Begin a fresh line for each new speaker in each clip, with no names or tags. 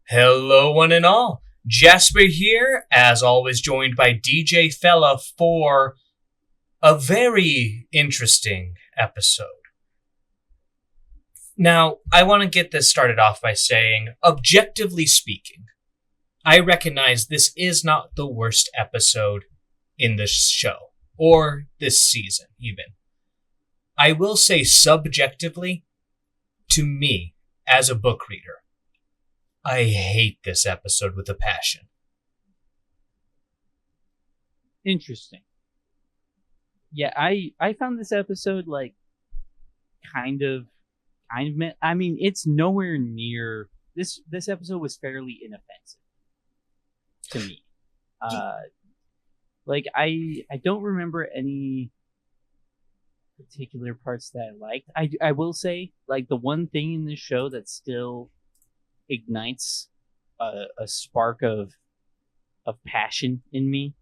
Hello, one and all. Jasper here, as always, joined by DJ Fella for a very interesting episode. Now, I want to get this started off by saying, objectively speaking, I recognize this is not the worst episode in this show, or this season, even. I will say subjectively, to me, as a book reader, I hate this episode with a passion.
Interesting. Yeah, I found this episode kind of I mean, it's nowhere near this episode was fairly inoffensive to me. I don't remember any particular parts that I liked. I will say, like, the one thing in this show that still ignites a spark of passion in me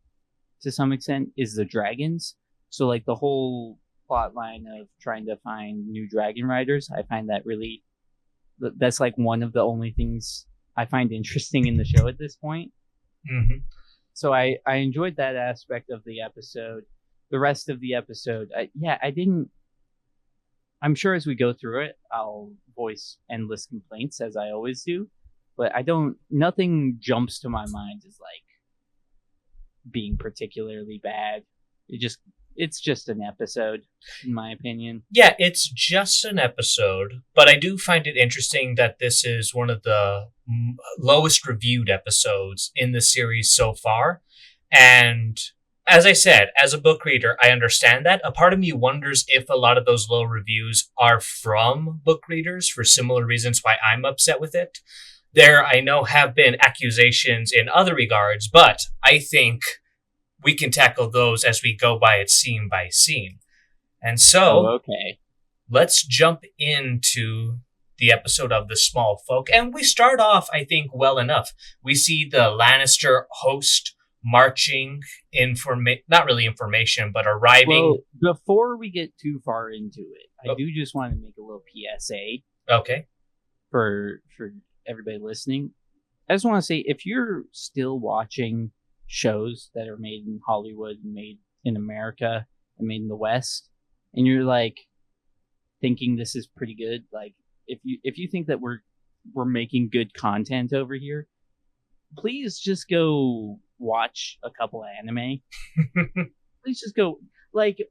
to some extent is the dragons. So, like, the whole plot line of trying to find new dragon riders, I find that's like one of the only things I find interesting in the show at this point.
Mm-hmm.
So I enjoyed that aspect of the episode. The rest of the episode, I'm sure as we go through it, I'll voice endless complaints as I always do, but nothing jumps to my mind as like being particularly bad. It's just an episode, in my opinion.
Yeah, it's just an episode, but I do find it interesting that this is one of the lowest reviewed episodes in the series so far. And as I said, as a book reader, I understand that. A part of me wonders if a lot of those low reviews are from book readers for similar reasons why I'm upset with it. There, I know, have been accusations in other regards, but I think we can tackle those as we go by it scene by scene. And so,
okay,
let's jump into the episode of The Small Folk. And we start off, I think, well enough. We see the Lannister host marching, not really information, but arriving.
Well, before we get too far into it, I do just want to make a little PSA.
Okay.
For everybody listening, I just want to say, if you're still watching shows that are made in Hollywood and made in America and made in the West, and you're like thinking this is pretty good, like if you think that we're making good content over here, please just go watch a couple of anime. Please just go. Like,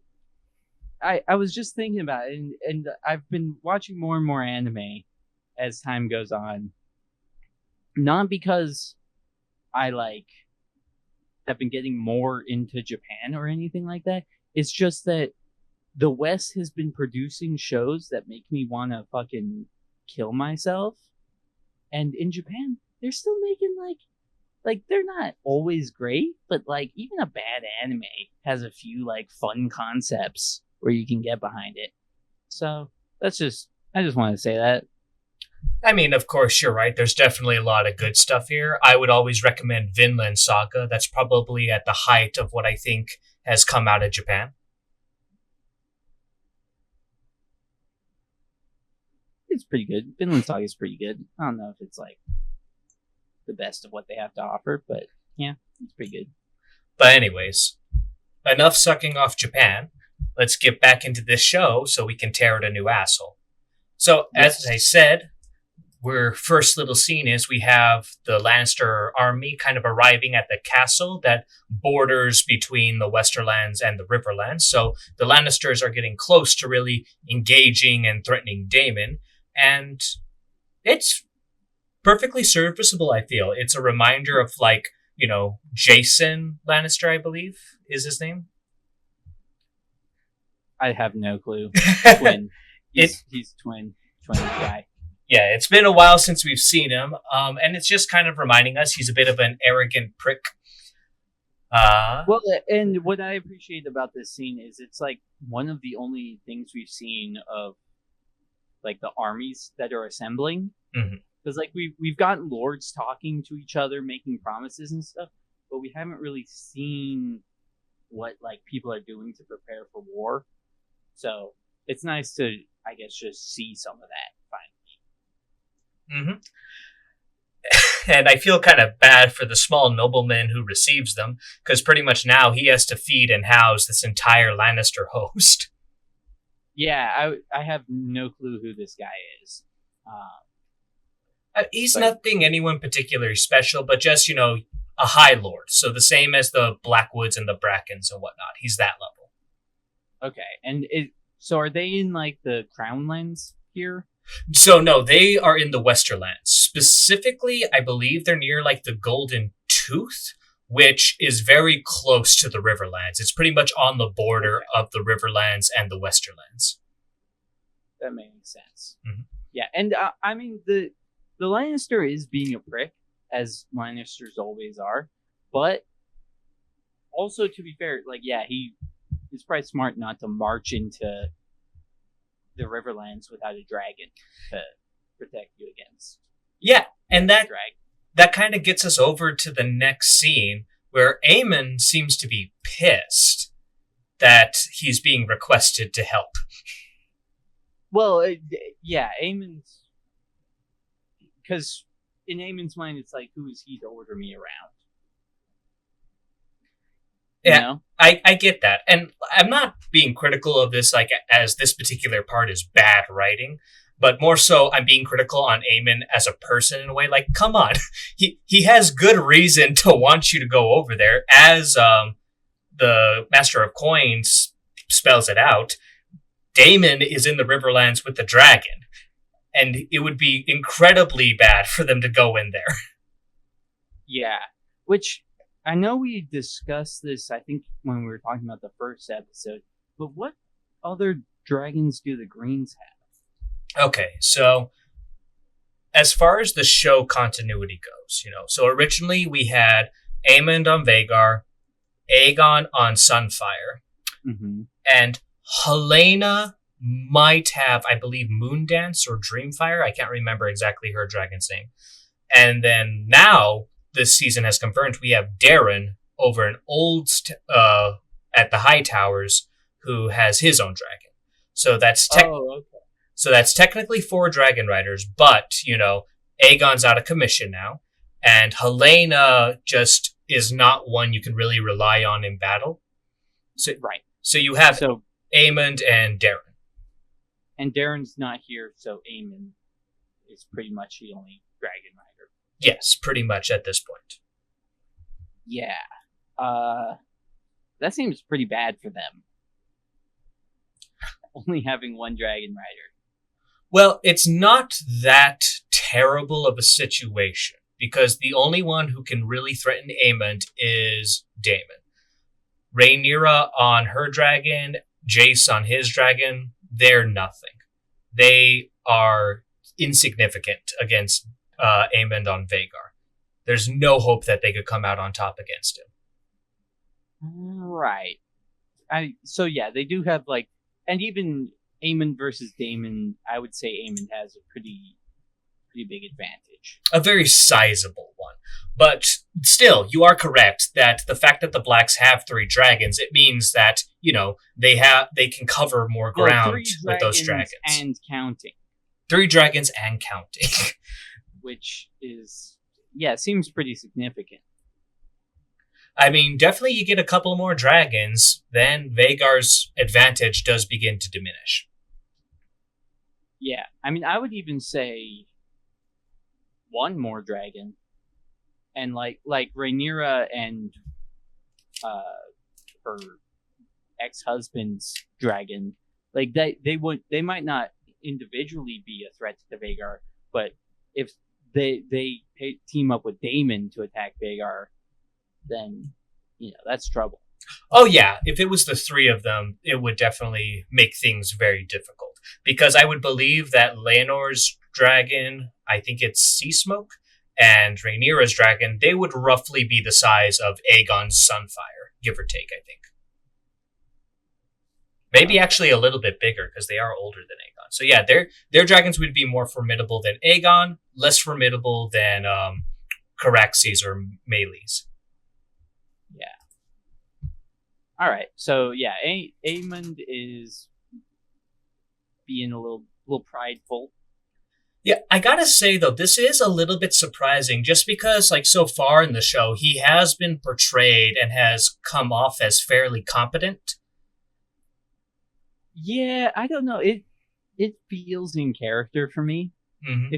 I was just thinking about it, and I've been watching more and more anime as time goes on. Not because I have been getting more into Japan or anything like that. It's just that the West has been producing shows that make me want to fucking kill myself. And in Japan, they're still making like they're not always great, but like even a bad anime has a few like fun concepts where you can get behind it. So I just want to say that.
I mean, of course, you're right. There's definitely a lot of good stuff here. I would always recommend Vinland Saga. That's probably at the height of what I think has come out of Japan.
It's pretty good. Vinland Saga is pretty good. I don't know if it's like the best of what they have to offer, but yeah, it's pretty good.
But anyways, enough sucking off Japan. Let's get back into this show so we can tear it a new asshole. So, as I said, our first little scene is we have the Lannister army kind of arriving at the castle that borders between the Westerlands and the Riverlands. So the Lannisters are getting close to really engaging and threatening Daemon. And it's perfectly serviceable, I feel. It's a reminder of, like, you know, Jason Lannister, I believe, is his name.
I have no clue. Twin. He's twin guy.
Yeah, it's been a while since we've seen him, and it's just kind of reminding us he's a bit of an arrogant prick.
Well, and what I appreciate about this scene is it's like one of the only things we've seen of like the armies that are assembling. Because like we've gotten lords talking to each other, making promises and stuff, but we haven't really seen what like people are doing to prepare for war. So it's nice to, I guess, just see some of that finally.
And I feel kind of bad for the small nobleman who receives them, because pretty much now he has to feed and house this entire Lannister host.
Yeah, I have no clue who this guy is.
He's nothing anyone particularly special, but just, a High Lord. So the same as the Blackwoods and the Brackens and whatnot. He's that level.
Okay, and so are they in, like, the Crownlands here?
So no, they are in the Westerlands. Specifically, I believe they're near, like, the Golden Tooth, which is very close to the Riverlands. It's pretty much on the border of the Riverlands and the Westerlands.
That makes sense.
Mm-hmm.
Yeah, and I mean, the Lannister is being a prick, as Lannisters always are, but also, to be fair, like, yeah, he's probably smart not to march into the Riverlands without a dragon to protect you against.
Yeah, and that
dragon.
kind of gets us over to the next scene where Aemon seems to be pissed that he's being requested to help.
Well, yeah, Aemon's... Because in Aemon's mind, it's like, who is he to order me around?
Yeah, you know? I get that. And I'm not being critical of this, like, as this particular part is bad writing, but more so I'm being critical on Aemon as a person in a way. Like, come on. He has good reason to want you to go over there. As the Master of Coins spells it out, Daemon is in the Riverlands with the dragon. And it would be incredibly bad for them to go in there.
Yeah. Which, I know we discussed this, I think, when we were talking about the first episode, but what other dragons do the Greens have?
Okay, so as far as the show continuity goes, so originally we had Aemond on Vhagar, Aegon on Sunfire, and Helena might have, I believe, Moondance or Dreamfire. I can't remember exactly her dragon's name. And then now, this season has confirmed, we have Darren over in at the High Towers, who has his own dragon. So that's So that's technically 4 dragon riders, but, Aegon's out of commission now, and Helena just is not one you can really rely on in battle. So you have Aemond and Darren.
And Darren's not here, so Aemon is pretty much the only dragon rider.
Yes, pretty much at this point.
Yeah. That seems pretty bad for them. Only having one dragon rider.
Well, it's not that terrible of a situation, because the only one who can really threaten Aemond is Daemon. Rhaenyra on her dragon, Jace on his dragon, they're nothing. They are insignificant against Aemond on Vhagar. There's no hope that they could come out on top against him.
Right. So yeah, they do have, like, and even Aemon versus Daemon, I would say Aemon has a pretty big advantage.
A very sizable one. But still, you are correct that the fact that the Blacks have 3 dragons, it means that, they can cover more ground with those dragons.
And counting.
3 dragons and counting.
Which is, seems pretty significant.
I mean, definitely you get a couple more dragons, then Vhagar's advantage does begin to diminish.
Yeah, I mean, I would even say 1 more dragon, and like Rhaenyra and her ex-husband's dragon, like they might not individually be a threat to Vhagar, but if they team up with Daemon to attack Vhagar, then that's trouble.
Oh yeah, if it was the 3 of them, it would definitely make things very difficult. Because I would believe that Laenor's dragon, I think it's Sea Smoke, and Rhaenyra's dragon, they would roughly be the size of Aegon's Sunfire, give or take, I think. Maybe actually a little bit bigger, because they are older than Aegon. So yeah, their dragons would be more formidable than Aegon, less formidable than Caraxes or Melee's.
Yeah. All right. So yeah, Aemond is being a little prideful.
Yeah, I gotta say though, this is a little bit surprising just because, like, so far in the show, he has been portrayed and has come off as fairly competent.
Yeah, I don't know. It feels in character for me.
Mm-hmm.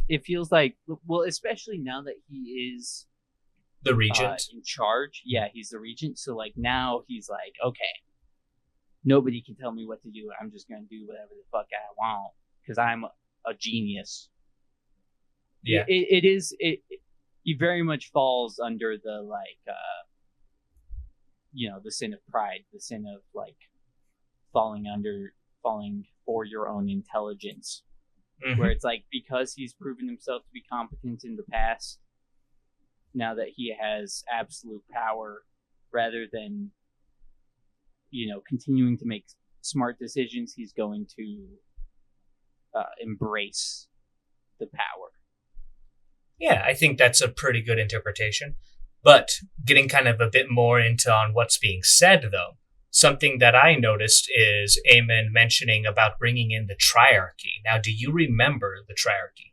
It feels like, well, especially now that he is
The regent.
in charge. Yeah, he's the regent. So like now he's like, okay, nobody can tell me what to do. I'm just gonna do whatever the fuck I want because I'm a genius.
Yeah.
He very much falls under the like, the sin of pride, the sin of like falling for your own intelligence.
Mm-hmm.
Where it's like, because he's proven himself to be competent in the past, now that he has absolute power, rather than, continuing to make smart decisions, he's going to embrace the power.
Yeah, I think that's a pretty good interpretation. But getting kind of a bit more into on what's being said, though, something that I noticed is Aemon mentioning about bringing in the triarchy. Now, do you remember the triarchy?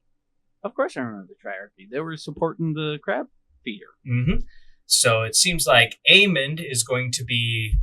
Of course I remember the triarchy. They were supporting the crab feeder.
Mm-hmm. So it seems like Aemon is going to be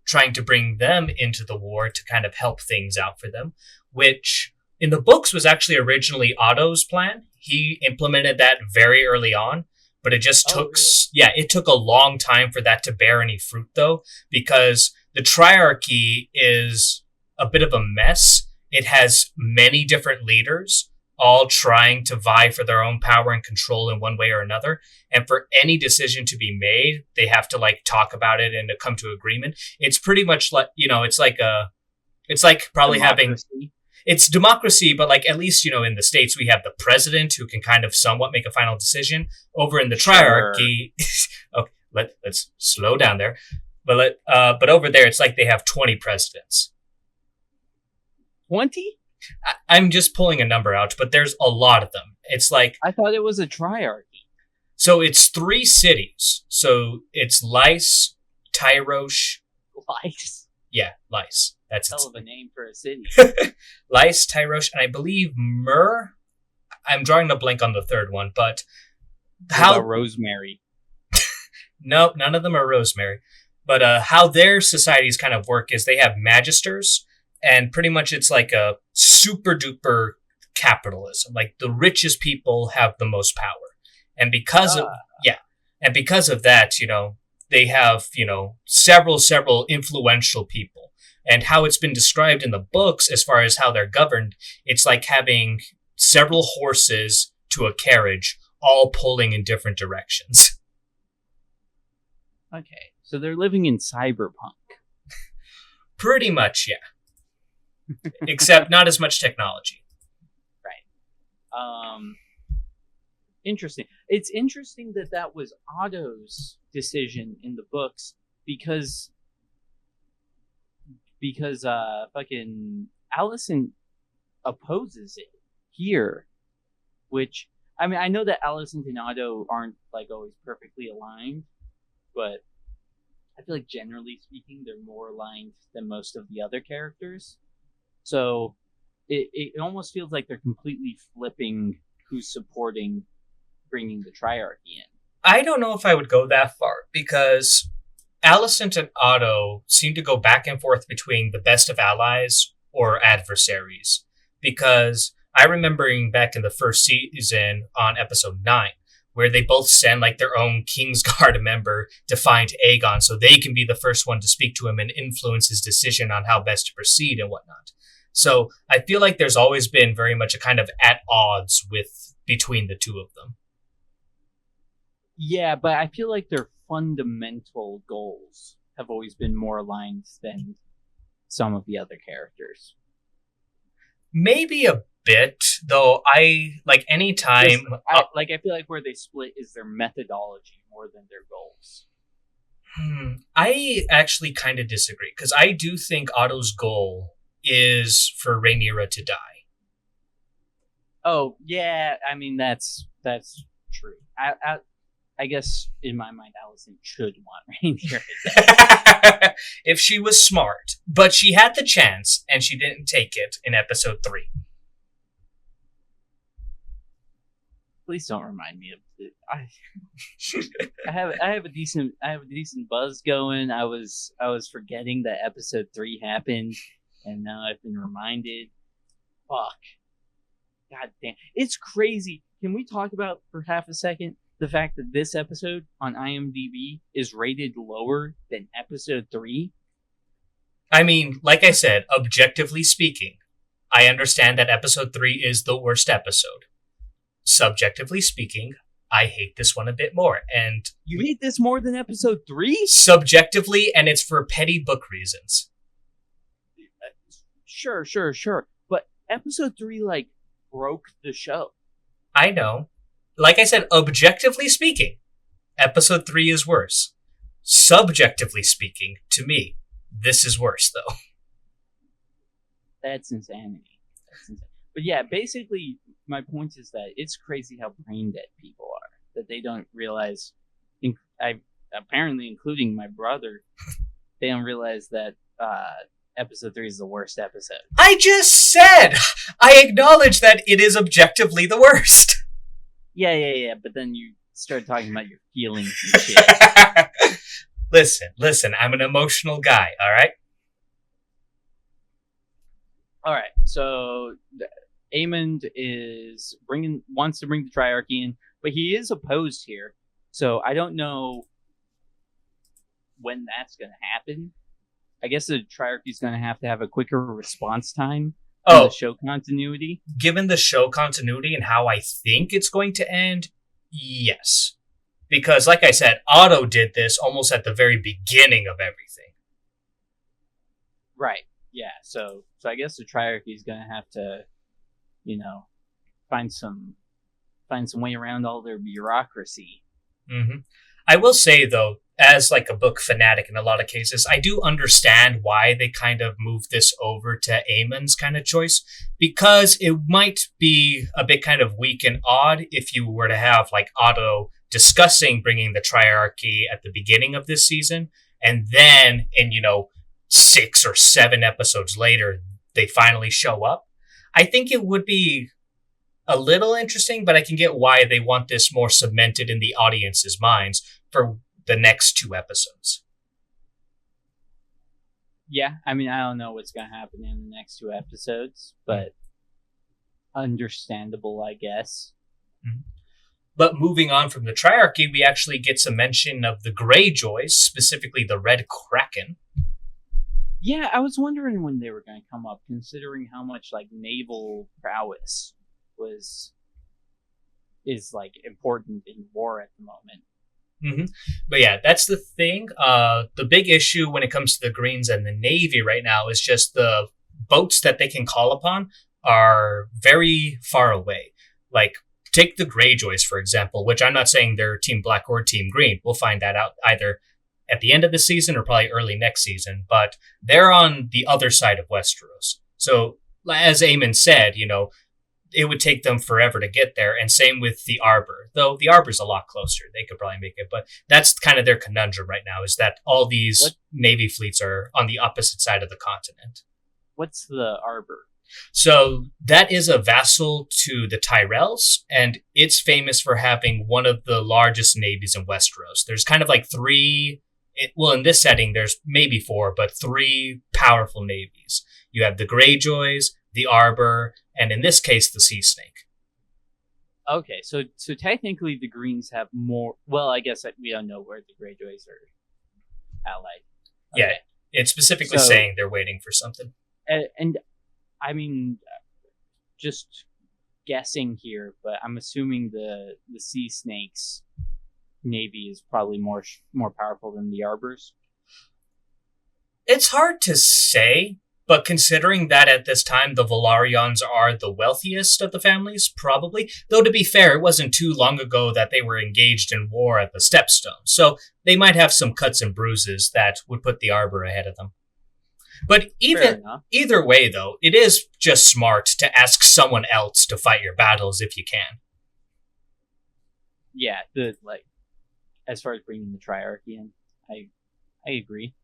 trying to bring them into the war to kind of help things out for them, which in the books was actually originally Otto's plan. He implemented that very early on, but it just took, it took a long time for that to bear any fruit, though, because the triarchy is a bit of a mess. It has many different leaders, all trying to vie for their own power and control in one way or another. And for any decision to be made, they have to like talk about it and to come to agreement. It's pretty much like, it's like probably
Democracy.
it's democracy, but like at least, in the States, we have the president who can kind of somewhat make a final decision. Over in the triarchy, okay, let's slow down there. But over there, it's like they have 20 presidents.
20?
I'm just pulling a number out, but there's a lot of them. It's like,
I thought it was a triarchy.
So it's 3 cities. So it's Lys, Tyrosh.
Lys?
Yeah, Lys. That's
hell of a name for a city.
Lys, Tyrosh, and I believe Myr. I'm drawing a blank on the third one, but
how Rosemary?
Nope, none of them are Rosemary. But how their societies kind of work is they have magisters, and pretty much it's like a super duper capitalism. Like the richest people have the most power. And because of that, they have, several influential people. And how it's been described in the books as far as how they're governed, it's like having several horses to a carriage, all pulling in different directions.
Okay, so they're living in cyberpunk.
Pretty much, yeah. Except not as much technology.
Right. Interesting. It's interesting that was Otto's decision in the books because fucking Allison opposes it here, which, I mean, I know that Allison and Otto aren't like always perfectly aligned, but I feel like generally speaking they're more aligned than most of the other characters. So it almost feels like they're completely flipping who's supporting bringing the triarchy in.
I don't know if I would go that far, because Alicent and Otto seem to go back and forth between the best of allies or adversaries. Because I remember back in the first season on episode 9, where they both send like their own Kingsguard member to find Aegon so they can be the first one to speak to him and influence his decision on how best to proceed and whatnot. So I feel like there's always been very much a kind of at odds between the two of them.
Yeah, but I feel like their fundamental goals have always been more aligned than some of the other characters.
Maybe a bit, though. I like anytime.
I feel like where they split is their methodology more than their goals.
I actually kind of disagree, because I do think Otto's goal is for Rhaenyra to die.
Oh yeah, I mean that's true. I guess in my mind, Alicent should want Rhaenyra to die.
If she was smart, but she had the chance and she didn't take it in episode 3.
Please don't remind me of it. I have a decent buzz going. I was forgetting that episode 3 happened, and now I've been reminded. Fuck. God damn. It's crazy. Can we talk about for half a second the fact that this episode on IMDb is rated lower than episode 3?
I mean, like I said, objectively speaking, I understand that episode 3 is the worst episode. Subjectively speaking, I hate this one a bit more. And
you hate this more than episode 3?
Subjectively, and it's for petty book reasons.
Sure. But episode 3, like, broke the show.
I know. Like I said, objectively speaking, episode 3 is worse. Subjectively speaking, to me, this is worse, though.
That's insanity. But yeah, basically, my point is that it's crazy how brain dead people are. That they don't realize, apparently including my brother, they don't realize that episode 3 is the worst episode.
I just said! I acknowledge that it is objectively the worst.
Yeah, but then you start talking about your feelings and shit.
Listen, I'm an emotional guy, alright?
Alright, so Aemond wants to bring the Triarchy in, but he is opposed here. So I don't know when that's going to happen. I guess the Triarchy is going to have a quicker response time in the show continuity. Given
the show continuity and how I think it's going to end, yes. Because, like I said, Otto did this almost at the very beginning of everything.
Right. Yeah. So I guess the Triarchy is going to have to, find some way around all their bureaucracy.
Mm-hmm. I will say, though, as like a book fanatic in a lot of cases, I do understand why they kind of moved this over to Aemond's kind of choice, because it might be a bit kind of weak and odd if you were to have like Otto discussing bringing the Triarchy at the beginning of this season, and then in 6 or 7 episodes later they finally show up. I think it would be a little interesting, but I can get why they want this more cemented in the audience's minds for the next 2 episodes.
Yeah, I mean, I don't know what's going to happen in the next 2 episodes, but understandable, I guess.
Mm-hmm. But moving on from the Triarchy, we actually get some mention of the Greyjoys, specifically the Red Kraken.
Yeah, I was wondering when they were going to come up, considering how much like naval prowess is like important in war at the moment.
Mm-hmm. But yeah, that's the thing. The big issue when it comes to the Greens and the Navy right now is just the boats that they can call upon are very far away. Like, take the Greyjoys, for example, which I'm not saying they're Team Black or Team Green. We'll find that out either at the end of the season or probably early next season. But they're on the other side of Westeros. So, as Aemon said, it would take them forever to get there. And same with the Arbor. Though the Arbor's a lot closer. They could probably make it. But that's kind of their conundrum right now, is that all these Navy fleets are on the opposite side of the continent.
What's the Arbor?
So that is a vassal to the Tyrells, and it's famous for having one of the largest navies in Westeros. There's kind of like 3... in this setting, there's maybe 4, but 3 powerful navies. You have the Greyjoys, the Arbor, and in this case, the Sea Snake.
Okay, so technically the Greens have more... Well, I guess we don't know where the Greyjoys are allied. Okay.
Yeah, it's specifically saying they're waiting for something.
And I mean, just guessing here, but I'm assuming the Sea Snake's navy is probably more powerful than the Arbor's.
It's hard to say, but considering that at this time the Velaryons are the wealthiest of the families, probably. Though to be fair, it wasn't too long ago that they were engaged in war at the Stepstone, so they might have some cuts and bruises that would put the Arbor ahead of them. But either way, though, it is just smart to ask someone else to fight your battles if you can.
Yeah, as far as bringing the Triarchy in, I agree.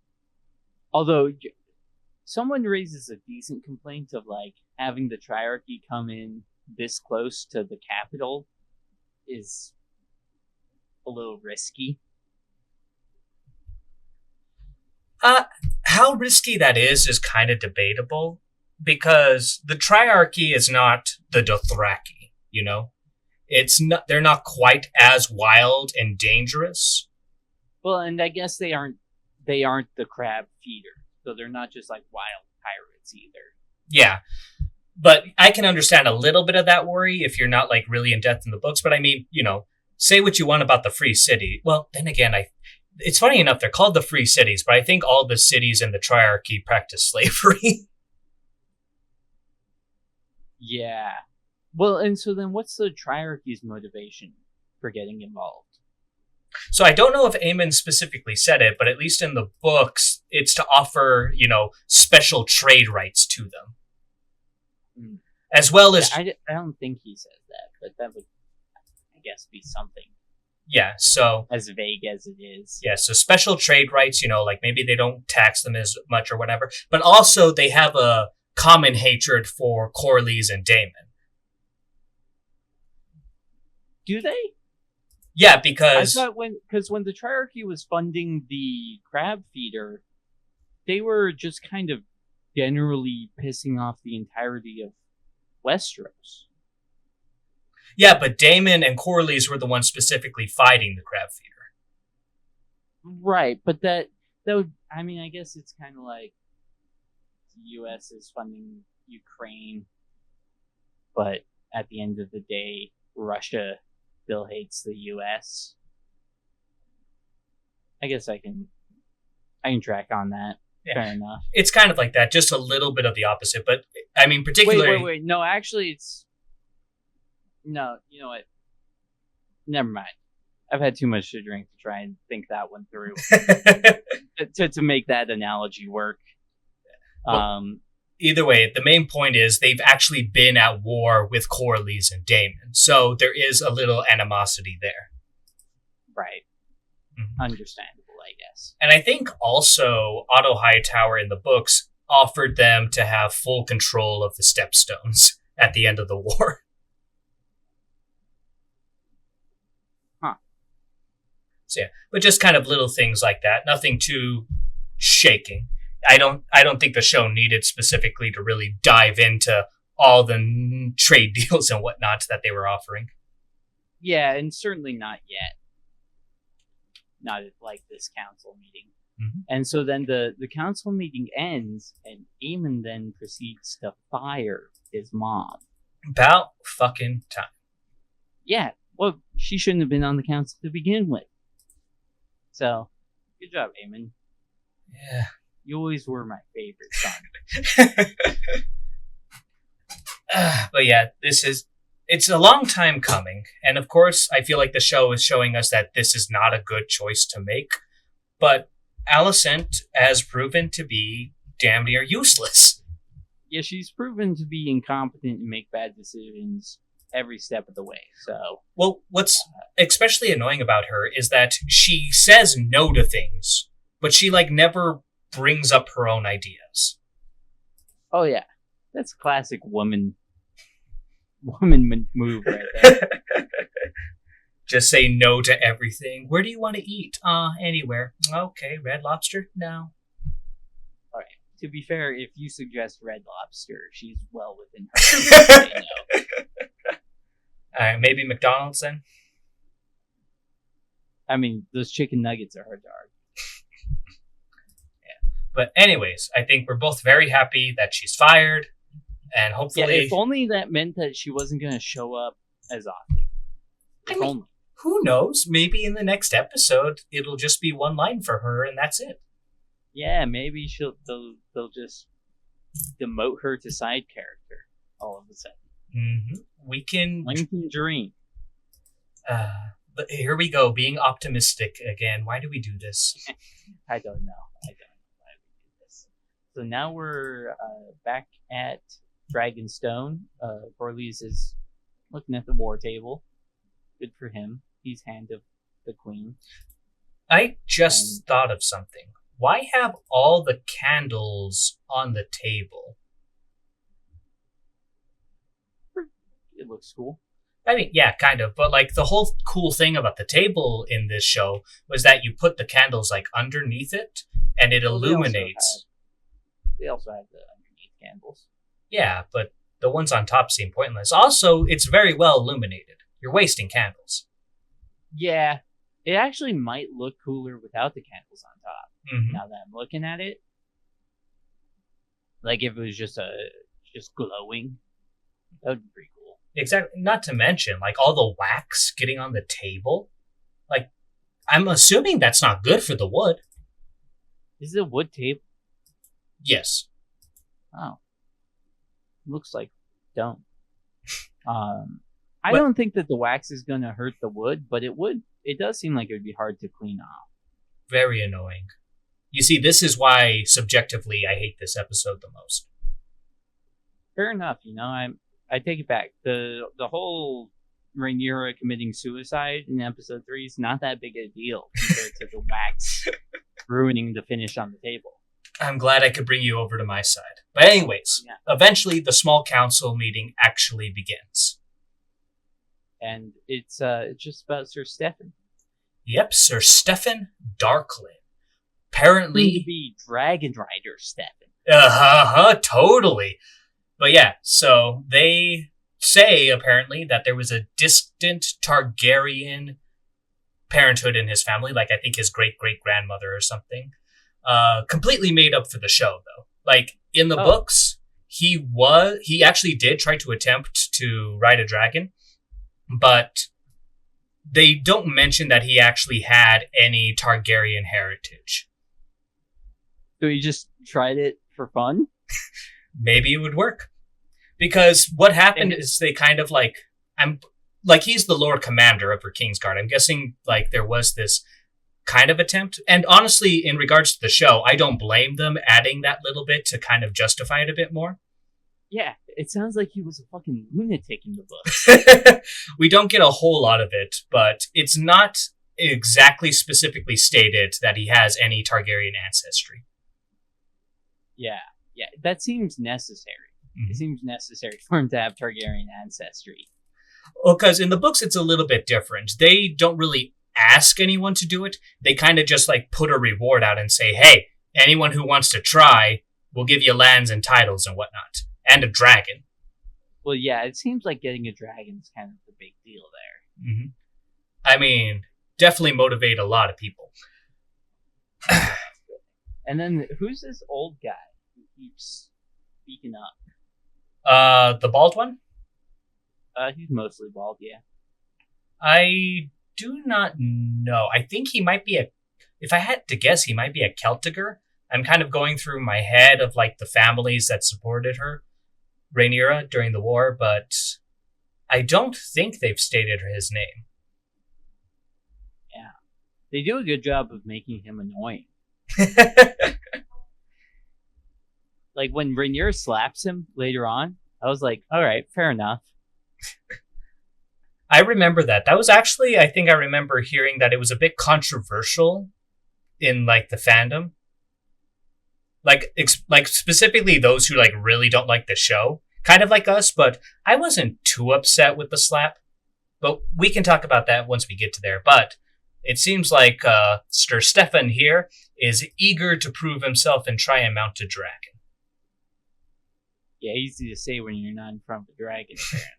Although, someone raises a decent complaint of having the Triarchy come in this close to the capital is a little risky.
How risky that is kind of debatable, because the Triarchy is not the Dothraki, you know? They're not quite as wild and dangerous.
Well, and I guess they aren't the crab feeder, so they're not just like wild pirates either.
Yeah. But I can understand a little bit of that worry if you're not like really in depth in the books. But I mean, you know, say what you want about the free city. Well, then again, it's funny enough, they're called the free cities, but I think all the cities in the Triarchy practice slavery.
Yeah. Well, and so then what's the Triarchy's motivation for getting involved?
So I don't know if Aemon specifically said it, but at least in the books, it's to offer, you know, special trade rights to them.
Mm.
As well as...
I don't think he says that, but that would, I guess, be something.
Yeah, so...
As vague as it is.
Yeah, so special trade rights, you know, like maybe they don't tax them as much or whatever, but also they have a common hatred for Corlys and Daemon.
Do they?
Yeah, because...
I thought when the Triarchy was funding the crab feeder, they were just kind of generally pissing off the entirety of Westeros.
Yeah, but Daemon and Corlys were the ones specifically fighting the crab feeder.
Right, but that would, I mean, I guess it's kind of like the U.S. is funding Ukraine, but at the end of the day, Russia still hates the U.S. I guess I can track on that. Yeah. Fair enough.
It's kind of like that, just a little bit of the opposite, but I mean, particularly...
Wait. No, actually, no, you know what? Never mind. I've had too much to drink to try and think that one through. to make that analogy work.
Well, either way, the main point is they've actually been at war with Corlys and Daemon, so there is a little animosity there.
Right. Mm-hmm. Understandable, I guess.
And I think also Otto Hightower in the books offered them to have full control of the Stepstones at the end of the war.
Huh.
So yeah, but just kind of little things like that. Nothing too shaking. I don't think the show needed specifically to really dive into all the trade deals and whatnot that they were offering.
Yeah, and certainly not yet. Not at like this council meeting. Mm-hmm. And so then the council meeting ends, and Aemon then proceeds to fire his mom.
About fucking time.
Yeah, well, she shouldn't have been on the council to begin with. So, good job, Aemon.
Yeah.
You always were my favorite son.
But yeah, it's a long time coming. And of course, I feel like the show is showing us that this is not a good choice to make. But Alicent has proven to be damn near useless.
Yeah, she's proven to be incompetent and make bad decisions every step of the way. So,
well, what's especially annoying about her is that she says no to things, but she like never brings up her own ideas.
Oh yeah, that's classic woman move right there.
Just say no to everything. Where do you want to eat? Anywhere. Okay, Red Lobster? No.
All right. To be fair, if you suggest Red Lobster, she's well within her to say no.
All right, maybe McDonald's then.
I mean, those chicken nuggets are hard to argue.
But anyways, I think we're both very happy that she's fired, and hopefully...
Yeah, if only that meant that she wasn't going to show up as often.
Only. Who knows? Maybe in the next episode, it'll just be one line for her, and that's it.
Yeah, maybe they'll just demote her to side character all of a sudden.
Mm-hmm. We can
dream.
But here we go, being optimistic again. Why do we do this?
I don't know. So now we're back at Dragonstone. Corlys is looking at the war table. Good for him. He's Hand of the Queen.
I just thought of something. Why have all the candles on the table?
It looks cool.
I mean, yeah, kind of. But like the whole cool thing about the table in this show was that you put the candles like underneath it and it illuminates.
They also have the underneath candles.
Yeah, but the ones on top seem pointless. Also, it's very well illuminated. You're wasting candles.
Yeah, it actually might look cooler without the candles on top.
Mm-hmm.
Now that I'm looking at it, like if it was just glowing, that would be pretty cool.
Exactly. Not to mention, like all the wax getting on the table. Like, I'm assuming that's not good for the wood.
Is it a wood table?
Yes.
Oh, looks like don't. I don't think that the wax is going to hurt the wood, but it would. It does seem like it would be hard to clean off.
Very annoying. You see, this is why subjectively I hate this episode the most.
Fair enough. I take it back. The whole Rhaenyra committing suicide in episode 3 is not that big a deal compared to the wax ruining the finish on the table.
I'm glad I could bring you over to my side. But anyways, Eventually the small council meeting actually begins.
And it's just about Sir Stefan.
Yep, Sir Stefan Darklyn. Apparently
to be Dragon Rider Stefan.
Totally. But yeah, so they say apparently that there was a distant Targaryen parenthood in his family, like I think his great-great-grandmother or something. Completely made up for the show, though. Like, in the books, he actually did try to attempt to ride a dragon, but they don't mention that he actually had any Targaryen heritage.
So he just tried it for fun?
Maybe it would work. Because what happened is they kind of he's the Lord Commander of her Kingsguard. I'm guessing like there was this kind of attempt. And honestly, in regards to the show, I don't blame them adding that little bit to kind of justify it a bit more.
Yeah, it sounds like he was a fucking lunatic in the book.
We don't get a whole lot of it, but it's not exactly specifically stated that he has any Targaryen ancestry.
Yeah, that seems necessary.
Mm-hmm.
It seems necessary for him to have Targaryen ancestry.
Well, because in the books, it's a little bit different. They don't really ask anyone to do it. They kind of just like put a reward out and say, hey, anyone who wants to try, we'll give you lands and titles and whatnot. And a dragon.
Well, yeah, it seems like getting a dragon is kind of the big deal there.
Mm-hmm. I mean, definitely motivate a lot of people.
And then, who's this old guy who keeps speaking up?
The bald one?
He's mostly bald, yeah.
I do not know. I think he might be if I had to guess, he might be a Celtiger. I'm kind of going through my head of like the families that supported her, Rhaenyra, during the war, but I don't think they've stated his name.
Yeah. They do a good job of making him annoying. Like when Rhaenyra slaps him later on, I was like, all right, fair enough.
I remember that. That was actually, I think I remember hearing that it was a bit controversial in like the fandom. Like specifically those who like really don't like the show, kind of like us, but I wasn't too upset with the slap. But we can talk about that once we get to there. But it seems like Sir Stefan here is eager to prove himself and try and mount a dragon.
Yeah, easy to say when you're not in front of a dragon, apparently.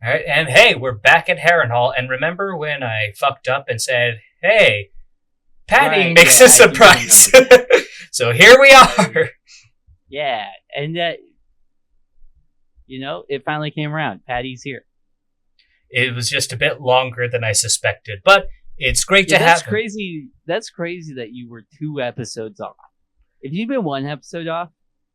All right, and hey, we're back at Harrenhal. And remember when I fucked up and said, hey, Patty makes a surprise. So here we are.
Yeah, and it finally came around. Patty's here.
It was just a bit longer than I suspected, but it's great to have.
That's crazy. That's crazy that you were 2 episodes off. If you'd been 1 episode off,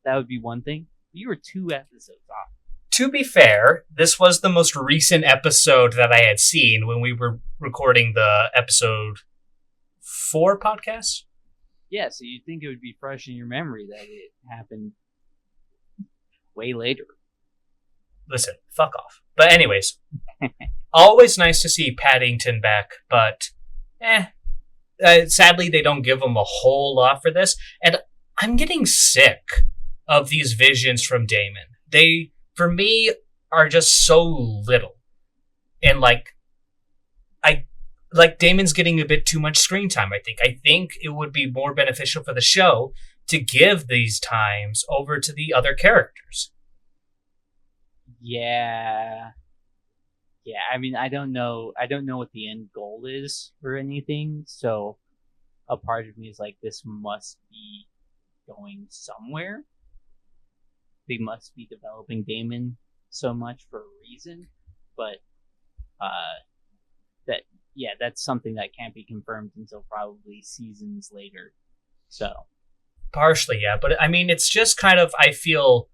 that would be one thing. You were 2 episodes off.
To be fair, this was the most recent episode that I had seen when we were recording the episode 4 podcast.
Yeah, so you'd think it would be fresh in your memory that it happened way later.
Listen, fuck off. But anyways, always nice to see Paddington back, but sadly they don't give him a whole lot for this. And I'm getting sick of these visions from Daemon. They, for me, are just so little. And I like Damon's getting a bit too much screen time, I think. I think it would be more beneficial for the show to give these times over to the other characters.
Yeah. Yeah, I mean, I don't know what the end goal is or anything, so a part of me is like, this must be going somewhere. They must be developing Damon so much for a reason, but that's something that can't be confirmed until probably seasons later. So
partially, yeah, but I mean, it's just kind of, I feel,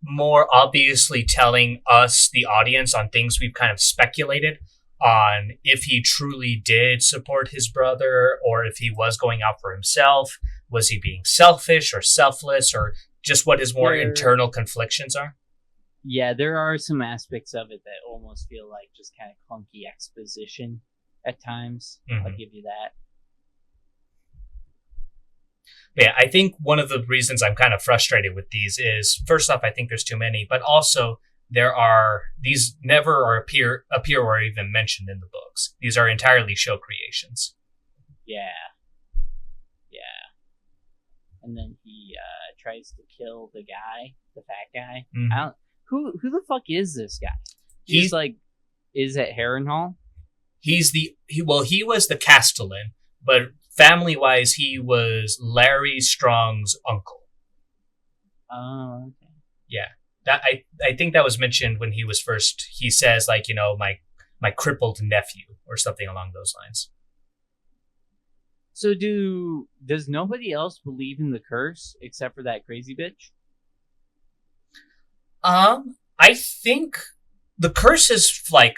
more obviously telling us, the audience, on things we've kind of speculated on, if he truly did support his brother, or if he was going out for himself. Was he being selfish or selfless, or just what his more internal conflictions are?
Yeah, there are some aspects of it that almost feel like just kind of clunky exposition at times. Mm-hmm. I'll give you that.
Yeah, I think one of the reasons I'm kind of frustrated with these is, first off, I think there's too many, but also these never appear or even mentioned in the books. These are entirely show creations. Yeah.
And then he tries to kill the fat guy. Mm-hmm. Who the fuck is this guy? He's like, is it Harrenhal?
He was the Castellan, but family-wise, he was Larry Strong's uncle.
Oh, okay.
Yeah. That I think that was mentioned when he was first. He says, like, my crippled nephew, or something along those lines.
So does nobody else believe in the curse except for that crazy bitch?
I think the curse is, like,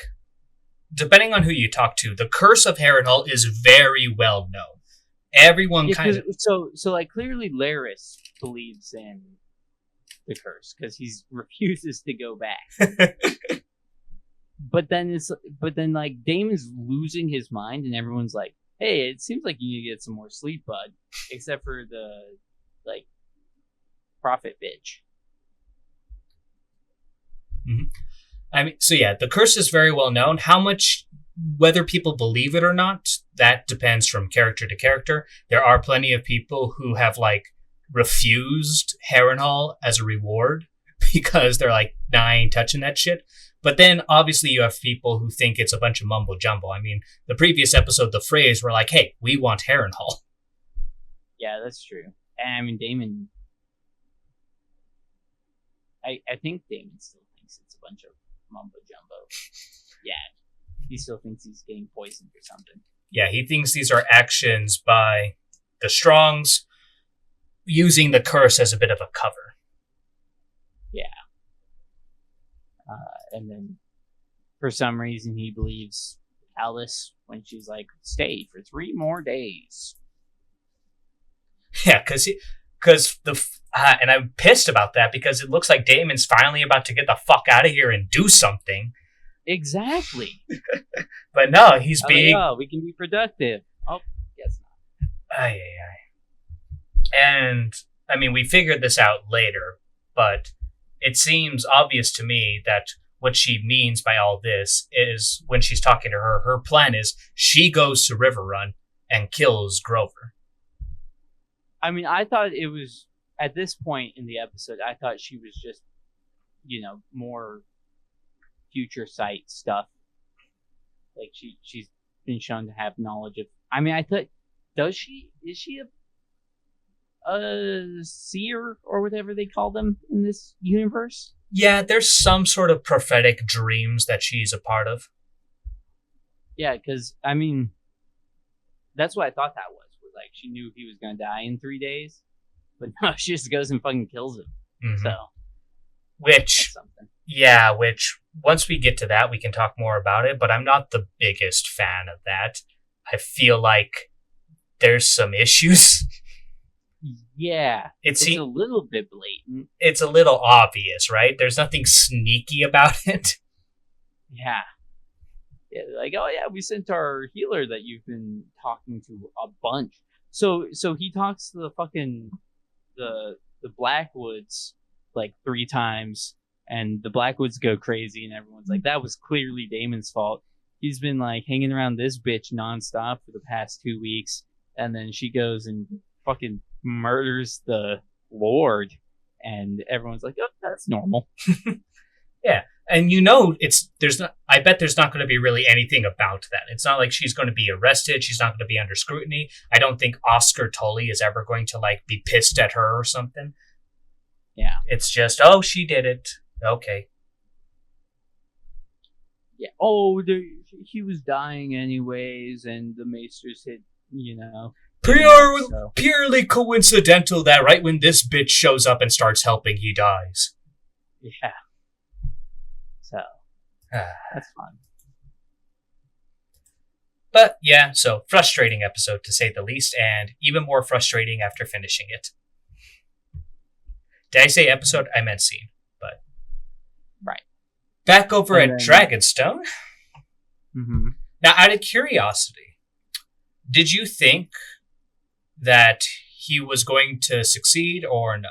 depending on who you talk to, the curse of Harrenhal is very well known. Everyone kind of...
So like, clearly Laris believes in the curse because he refuses to go back. but then like, Damon's losing his mind and everyone's like, hey, it seems like you need to get some more sleep, bud. Except for the, like, prophet bitch.
Mm-hmm. I mean, so yeah, the curse is very well known. How much, whether people believe it or not, that depends from character to character. There are plenty of people who have, like, refused Harrenhal as a reward because they're like, nah, I ain't touching that shit. But then obviously you have people who think it's a bunch of mumbo jumbo. I mean, the previous episode, the Freys were like, hey, we want Harrenhal.
Yeah, that's true. And I mean, Damon, I think Damon still thinks it's a bunch of mumbo jumbo. Yeah, he still thinks he's getting poisoned or something.
Yeah, he thinks these are actions by the Strongs using the curse as a bit of a cover.
Yeah. And then for some reason he believes Alice when she's like, stay for 3 more days.
Yeah, because and I'm pissed about that, because it looks like Damon's finally about to get the fuck out of here and do something.
Exactly.
But no, he's being...
Oh, we can be productive. Oh, guess not.
And, I mean, we figured this out later, but it seems obvious to me that what she means by all this is, when she's talking to her plan is she goes to Riverrun and kills Grover.
I mean, I thought it was, at this point in the episode, I thought she was just, more future sight stuff. Like, she's been shown to have knowledge of... I mean, I thought... Is she a seer, or whatever they call them in this universe?
Yeah, there's some sort of prophetic dreams that she's a part of.
Yeah, because, I mean, that's what I thought that was. Like, she knew he was going to die in 3 days, but no, she just goes and fucking kills him. Mm-hmm. So,
which, once we get to that, we can talk more about it, but I'm not the biggest fan of that. I feel like there's some issues.
Yeah, it's a little bit blatant.
It's a little obvious, right? There's nothing sneaky about it.
Yeah. Yeah, like, oh yeah, we sent our healer that you've been talking to a bunch. So he talks to the fucking the Blackwoods like 3 times, And the Blackwoods go crazy, and everyone's like, that was clearly Damon's fault. He's been, like, hanging around this bitch nonstop for the past 2 weeks, and then she goes and fucking murders the Lord, and everyone's like, oh, that's normal.
Yeah, and I bet there's not going to be really anything about that. It's not like she's going to be arrested. She's not going to be under scrutiny. I don't think Oscar Tully is ever going to, like, be pissed at her or something.
Yeah.
It's just, oh, she did it. Okay.
Yeah. Oh, he was dying anyways, and the Maesters hit,
Purely coincidental that right when this bitch shows up and starts helping, he dies.
Yeah. So, that's fun.
But yeah, so frustrating episode to say the least, and even more frustrating after finishing it. Did I say episode? I meant scene, but...
Right.
Back over at Dragonstone.
Mm-hmm.
Now, out of curiosity, did you think that he was going to succeed or no?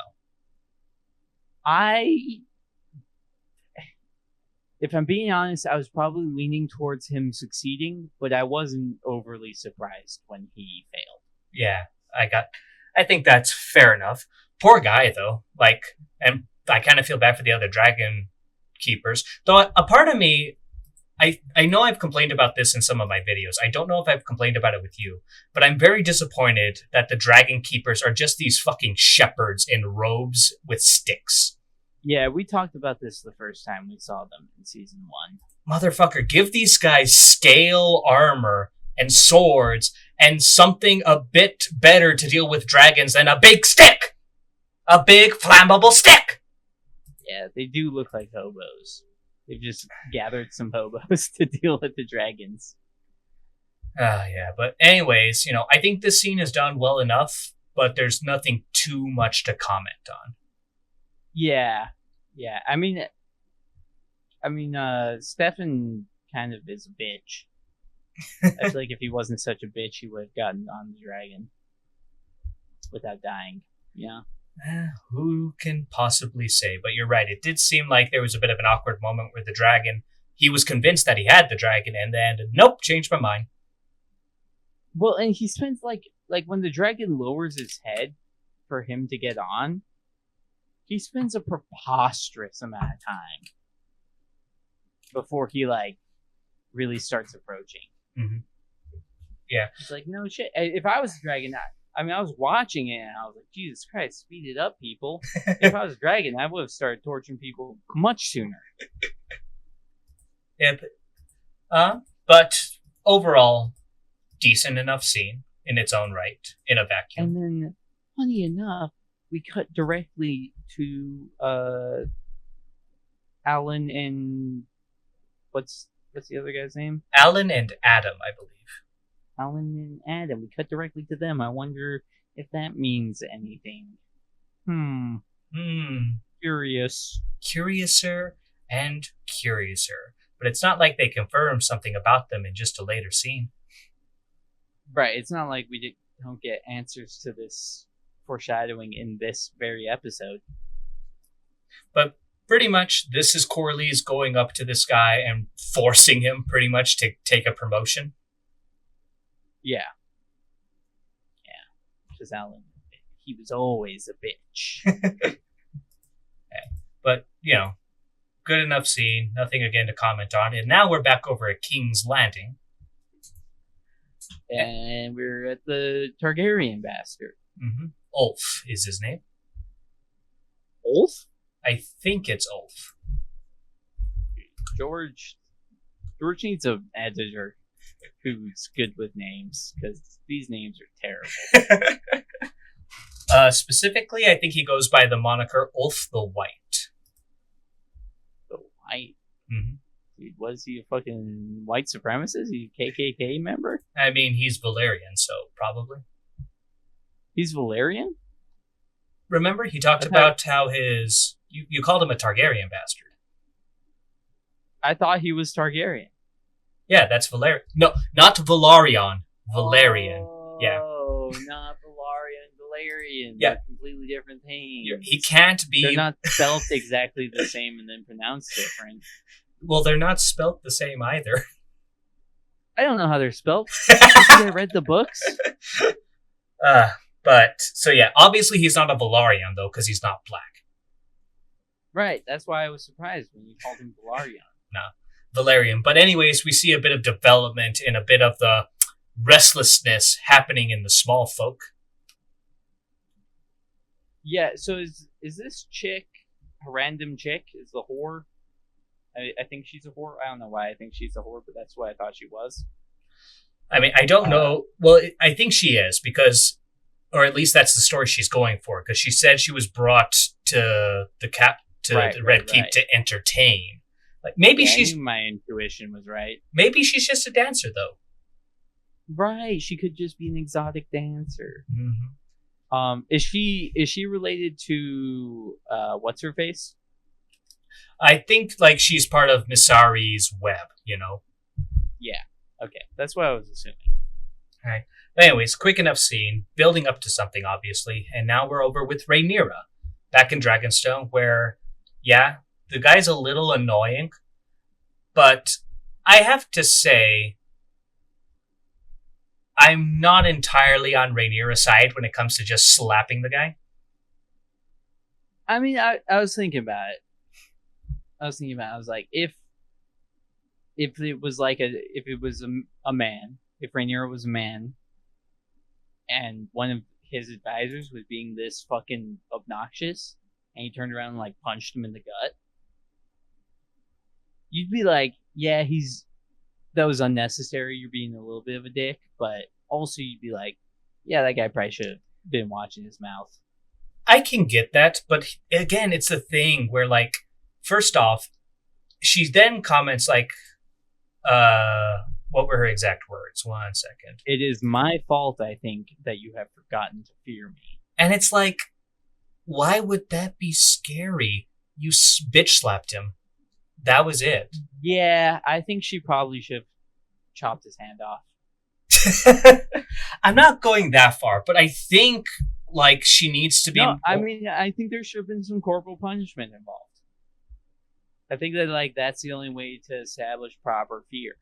If I'm being honest, I was probably leaning towards him succeeding, but I wasn't overly surprised when he failed.
Yeah, I think that's fair enough. Poor guy, though. And I kind of feel bad for the other dragon keepers. Though a part of me, I know I've complained about this in some of my videos. I don't know if I've complained about it with you, but I'm very disappointed that the dragon keepers are just these fucking shepherds in robes with sticks.
Yeah, we talked about this the first time we saw them in season 1.
Motherfucker, give these guys scale armor and swords and something a bit better to deal with dragons than a big stick! A big flammable stick!
Yeah, they do look like hobos. They've just gathered some hobos to deal with the dragons.
Yeah, but anyways, I think this scene is done well enough, but there's nothing too much to comment on.
Yeah. I mean, Stefan kind of is a bitch. I feel like if he wasn't such a bitch, he would have gotten on the dragon without dying. Yeah.
Who can possibly say? But you're right. It did seem like there was a bit of an awkward moment where the dragon, he was convinced that he had the dragon, and then, nope, changed my mind.
Well, and he spends, like when the dragon lowers his head for him to get on, he spends a preposterous amount of time before he, really starts approaching.
Mm-hmm. Yeah.
He's like, no shit. If I was a dragon, I was watching it, and I was like, Jesus Christ, speed it up, people. If I was a dragon, I would have started torturing people much sooner.
Yeah, but overall, decent enough scene in its own right, in a vacuum.
And then, funny enough, we cut directly to Alan and what's the other guy's name?
Alan and Adam, I believe.
Alan and Adam. We cut directly to them. I wonder if that means anything. Curious.
Curiouser and curiouser. But it's not like they confirm something about them in just a later scene.
Right. It's not like we don't get answers to this foreshadowing in this very episode.
But pretty much, this is Corlys going up to this guy and forcing him pretty much to take a promotion.
Yeah. Because Alan, he was always a bitch.
But, good enough scene. Nothing again to comment on. And now we're back over at King's Landing.
And we're at the Targaryen bastard.
Mm-hmm. Ulf is his name.
Ulf?
I think it's Ulf.
George needs an editor who's good with names, because these names are terrible.
Specifically, I think he goes by the moniker Ulf the White.
The White?
Mm-hmm.
Dude, was he a fucking white supremacist? He a KKK member?
I mean, he's Valyrian, so probably.
He's Valyrian?
Remember, he talked about how his... You called him a Targaryen bastard.
I thought he was Targaryen.
Yeah, that's Valerian. No, not Valarion. Valerian.
Oh,
yeah.
not Valarian. Valerian.
Yeah.
They're completely different things.
He can't be...
They're not spelled exactly the same and then pronounced different.
Well, they're not spelt the same either.
I don't know how they're spelled. I read the books.
So yeah, obviously he's not a Valarian, though, because he's not black.
Right, that's why I was surprised when you called him Valarian.
No, Valerian. But anyways, we see a bit of development and a bit of the restlessness happening in the small folk.
Yeah, so is this chick a random chick? Is the whore? I think she's a whore. I don't know why I think she's a whore, but that's what I thought she was.
I mean, I don't know. Well, I think she is because, or at least that's the story she's going for, because she said she was brought to the Red Keep to entertain. Like maybe
I knew my intuition was right.
Maybe she's just a dancer, though.
Right, she could just be an exotic dancer.
Mm-hmm.
Is she related to what's her face?
I think like she's part of Misari's web, you know.
Yeah. Okay, that's what I was assuming.
All right. Anyways, quick enough scene, building up to something, obviously, and now we're over with Rhaenyra, back in Dragonstone, where, yeah, the guy's a little annoying, but I have to say, I'm not entirely on Rhaenyra's side when it comes to just slapping the guy.
I mean, I was thinking about it. I was like, if it was like if it was a man, if Rhaenyra was a man, and one of his advisors was being this fucking obnoxious, and he turned around and like punched him in the gut, you'd be like, yeah, that was unnecessary. You're being a little bit of a dick, but also you'd be like, yeah, that guy probably should have been watching his mouth.
I can get that, but again, it's a thing where like, first off, she then comments like, what were her exact words? 1 second.
It is my fault, I think, that you have forgotten to fear me.
And it's like, why would that be scary? You bitch slapped him. That was it.
Yeah, I think she probably should have chopped his hand off.
I'm not going that far, but I think like she needs to be...
No, I mean, I think there should have been some corporal punishment involved. I think that like that's the only way to establish proper fear.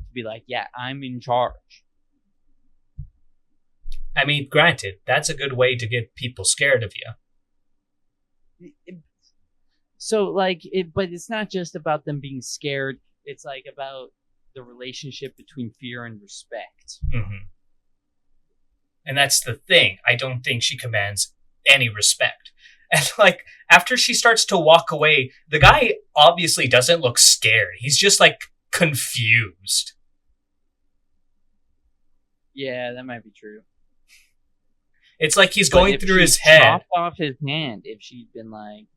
To be like, yeah, I'm in charge.
I mean, granted, that's a good way to get people scared of you.
So like, but it's not just about them being scared. It's like about the relationship between fear and respect.
Mm-hmm. And that's the thing. I don't think she commands any respect. And like, after she starts to walk away, the guy obviously doesn't look scared. He's just like confused.
Yeah, that might be true.
It's like he's going through his head.
Chopped off his hand. If she'd been like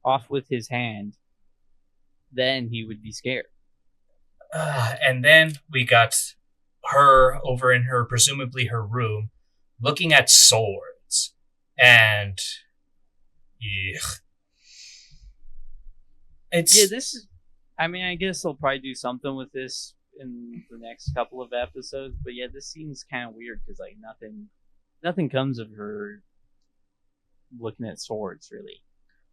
off with his hand, then he would be scared.
And then we got her over in her, presumably her room, looking at swords. And
this is, I mean, I guess they'll probably do something with this in the next couple of episodes, but yeah, this seems kind of weird because like nothing comes of her looking at swords, really.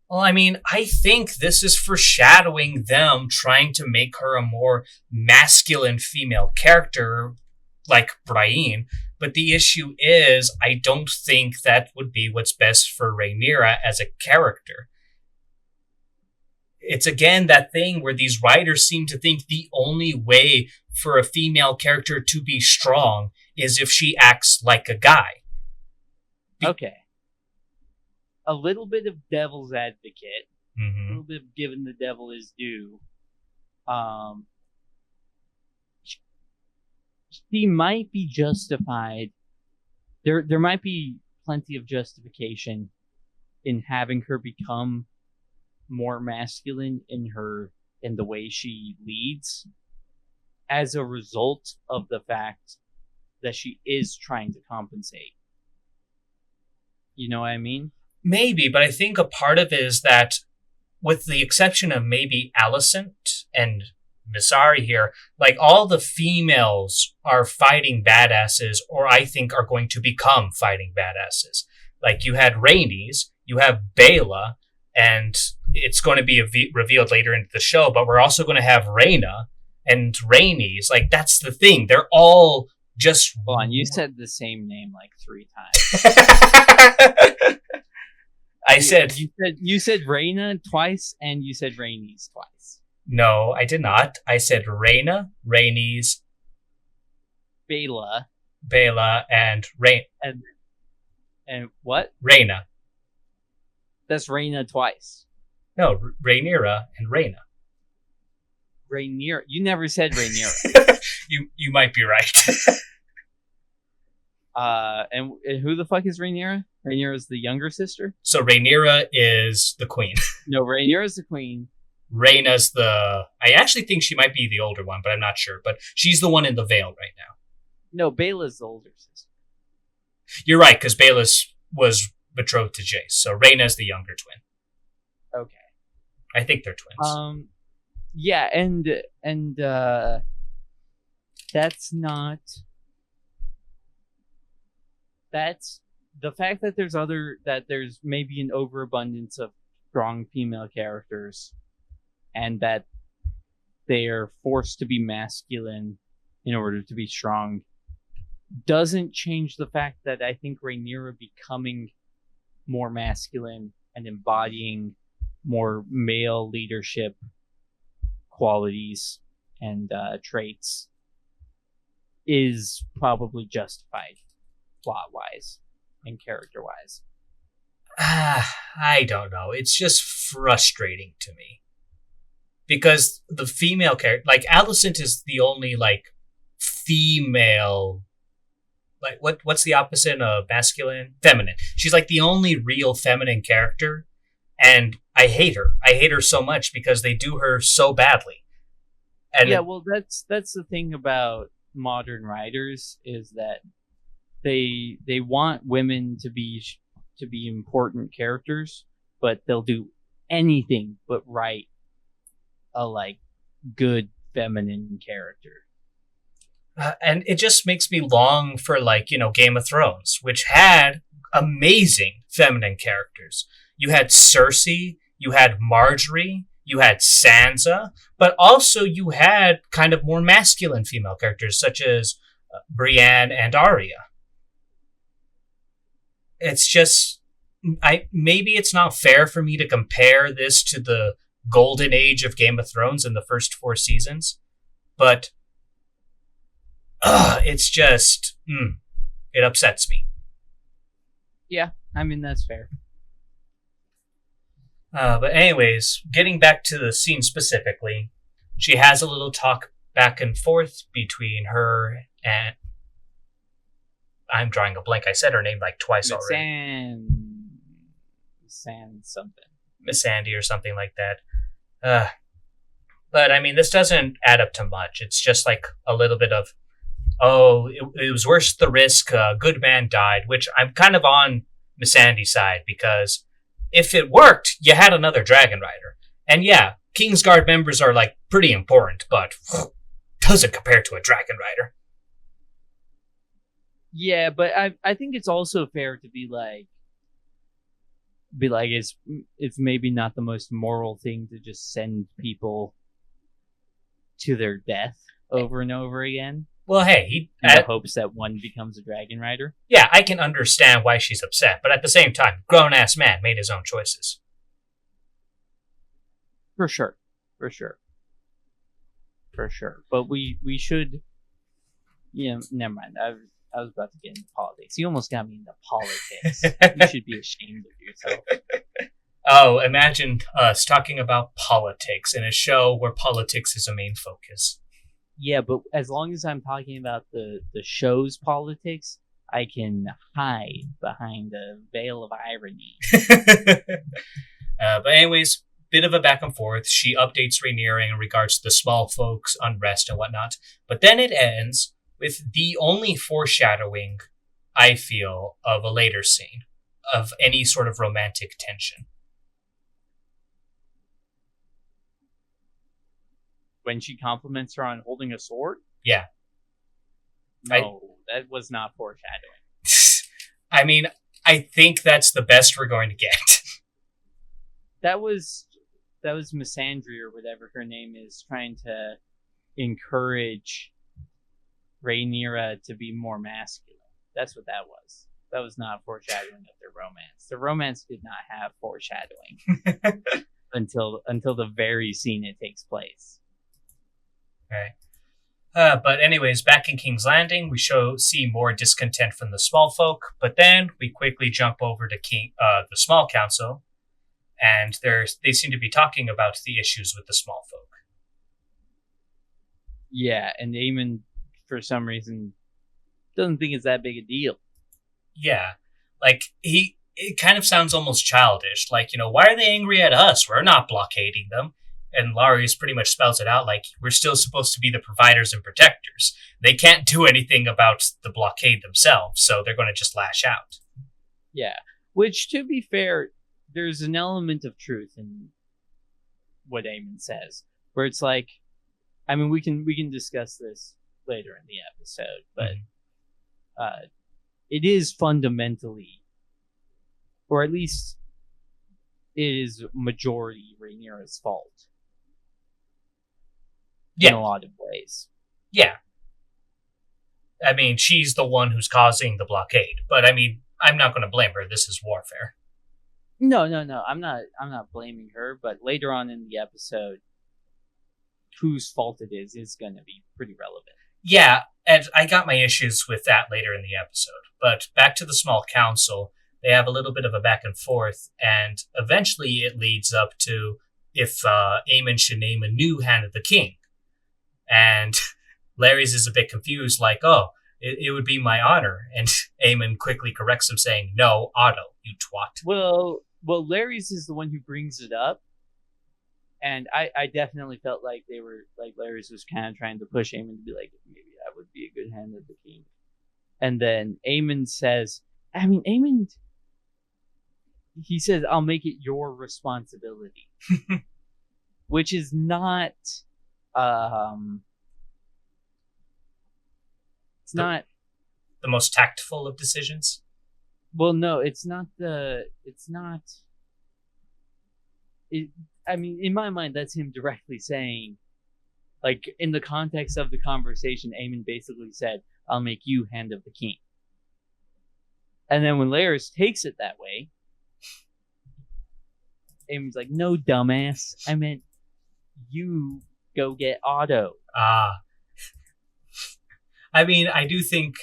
Well, I mean, I think this is foreshadowing them trying to make her a more masculine female character like Brienne, but the issue is I don't think that would be what's best for Rhaenyra as a character. It's again that thing where these writers seem to think the only way for a female character to be strong is if she acts like a guy.
Okay. A little bit of devil's advocate.
Mm-hmm.
A little bit of giving the devil his due. She might be justified. There might be plenty of justification in having her become more masculine in the way she leads as a result of the fact that she is trying to compensate. You know what I mean?
Maybe, but I think a part of it is that, with the exception of maybe Alicent and Misari here, like all the females are fighting badasses, or I think are going to become fighting badasses. Like, you had Rhaenys, you have Baela, and it's going to be revealed later into the show, but we're also going to have Rhaena and Rhaenys. Like, that's the thing. They're all just...
Hold on, you said the same name like 3 times. You said Rhaena twice, and you said Rhaenys twice.
No, I did not. I said Rhaena, Rhaenys,
Baela,
and Rhaena.
And what?
Rhaena.
That's Rhaena twice.
No, Rhaenyra and Rhaena.
Rhaenyra. You never said Rhaenyra.
You might be right.
And who the fuck is Rhaenyra? Rhaenyra is the younger sister?
So Rhaenyra is the queen.
No, Rhaenyra is the queen.
Rhaena's the... I actually think she might be the older one, but I'm not sure. But she's the one in the Vale right now.
No, Baela's the older sister.
You're right, because Baela was betrothed to Jace. So Rhaena's the younger twin.
Okay.
I think they're twins.
Yeah, and that's not... That's the fact that there's maybe an overabundance of strong female characters, and that they are forced to be masculine in order to be strong, doesn't change the fact that I think Rhaenyra becoming more masculine and embodying more male leadership qualities and traits is probably justified plot-wise and character-wise.
I don't know. It's just frustrating to me. Because the female character... Like, Alicent is the only, like, female... Like, what's the opposite of masculine? Feminine. She's, like, the only real feminine character. And I hate her. I hate her so much because they do her so badly. And
yeah, well, that's the thing about modern writers, is that they want women to be important characters, but they'll do anything but write a like good feminine character.
And it just makes me long for, like, you know, Game of Thrones, which had amazing feminine characters. You had Cersei, you had Marjorie, you had Sansa, but also you had kind of more masculine female characters such as Brienne and Arya. It's just, maybe it's not fair for me to compare this to the golden age of Game of Thrones in the first 4 seasons, but it's just, it upsets me.
Yeah, I mean, that's fair.
But anyways, getting back to the scene specifically, she has a little talk back and forth between her and... I'm drawing a blank. I said her name like twice already.
Something.
Miss Sandy or something like that. But, I mean, this doesn't add up to much. It's just like a little bit of, it was worth the risk. A good man died, which I'm kind of on Miss Sandy's side, because if it worked, you had another Dragon Rider. And yeah, Kingsguard members are like pretty important, but doesn't compare to a Dragon Rider.
Yeah, but I think it's also fair to be like it's maybe not the most moral thing to just send people to their death over and over again.
Well, hey,
in the hopes that one becomes a Dragon Rider.
Yeah, I can understand why she's upset, but at the same time, grown-ass man made his own choices.
For sure. But we should, never mind. I was about to get into politics. You almost got me into politics. You should be ashamed of yourself.
Oh, imagine us talking about politics in a show where politics is a main focus.
Yeah, but as long as I'm talking about the show's politics, I can hide behind a veil of irony.
But anyways, bit of a back and forth. She updates Rhaenyra in regards to the small folks' unrest and whatnot. But then it ends with the only foreshadowing, I feel, of a later scene, of any sort of romantic tension.
When she compliments her on holding a sword?
Yeah.
No, that was not foreshadowing.
I mean, I think that's the best we're going to get.
That was Missandei or whatever her name is, trying to encourage Rhaenyra to be more masculine. That's what that was. That was not foreshadowing of their romance. The romance did not have foreshadowing until the very scene it takes place.
Right. But anyways, back in King's Landing, we see more discontent from the small folk, but then we quickly jump over to the small council, and they seem to be talking about the issues with the small folk.
Yeah, and Aemon, for some reason, doesn't think it's that big a deal.
Yeah, like, it kind of sounds almost childish. Like, why are they angry at us? We're not blockading them. And Larys pretty much spells it out like, we're still supposed to be the providers and protectors. They can't do anything about the blockade themselves, so they're going to just lash out.
Yeah, which, to be fair, there's an element of truth in what Aemon says, where it's like, I mean, we can discuss this later in the episode, but it is fundamentally, or at least it is majority Rhaenyra's fault.
Yeah.
In a lot of ways.
Yeah. I mean, she's the one who's causing the blockade, but I mean, I'm not going to blame her. This is warfare.
No. I'm not blaming her, but later on in the episode, whose fault it is going to be pretty relevant.
Yeah, and I got my issues with that later in the episode. But back to the small council, they have a little bit of a back and forth, and eventually it leads up to if Aemon should name a new Hand of the King. And Larys is a bit confused, like, oh, it would be my honor. And Aemon quickly corrects him, saying, no, Otto, you twat.
Well, Larys is the one who brings it up. And I definitely felt like Larys was kind of trying to push Aemon to be like, maybe that would be a good Hand of the King. And then Aemon says, he says, I'll make it your responsibility. Which is not, it's not
the most tactful of decisions.
Well, no, I mean, in my mind, that's him directly saying, like, in the context of the conversation, Aemon basically said, I'll make you Hand of the King. And then when Larys takes it that way, Aemon's like, no, dumbass. I meant you go get Otto.
I mean, I do think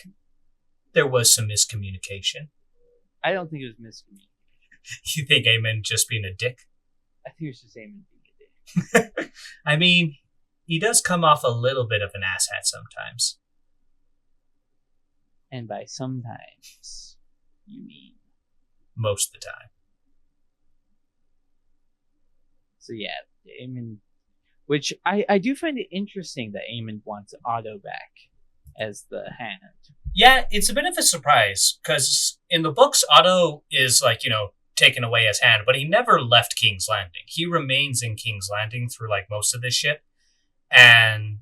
there was some miscommunication.
I don't think it was miscommunication.
You think Aemon just being a dick?
I think it's just Aemon being a dick.
I mean, he does come off a little bit of an asshat sometimes.
And by sometimes, you mean?
Most of the time.
So yeah, Aemon, which I do find it interesting that Aemon wants Otto back as the Hand.
Yeah, it's a bit of a surprise, because in the books, Otto is, like, taken away as Hand, but he never left King's Landing. He remains in King's Landing through, like, most of this shit. And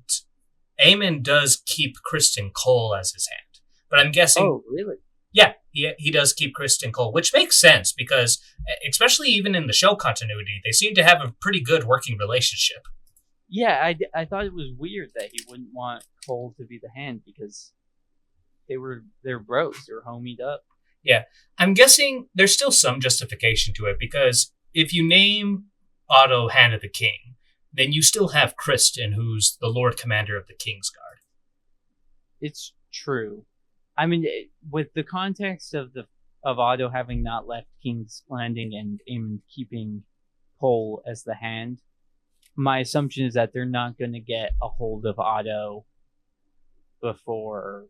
Aemon does keep Criston Cole as his Hand. But I'm guessing...
Oh, really?
Yeah, he does keep Criston Cole, which makes sense, because, especially even in the show continuity, they seem to have a pretty good working relationship.
Yeah, I thought it was weird that he wouldn't want Cole to be the Hand, because they're bros, they're homied up.
Yeah, I'm guessing there's still some justification to it, because if you name Otto Hand of the King, then you still have Criston, who's the Lord Commander of the Kingsguard.
It's true. I mean, with the context of Otto having not left King's Landing and Aemon keeping Cole as the Hand, my assumption is that they're not going to get a hold of Otto before,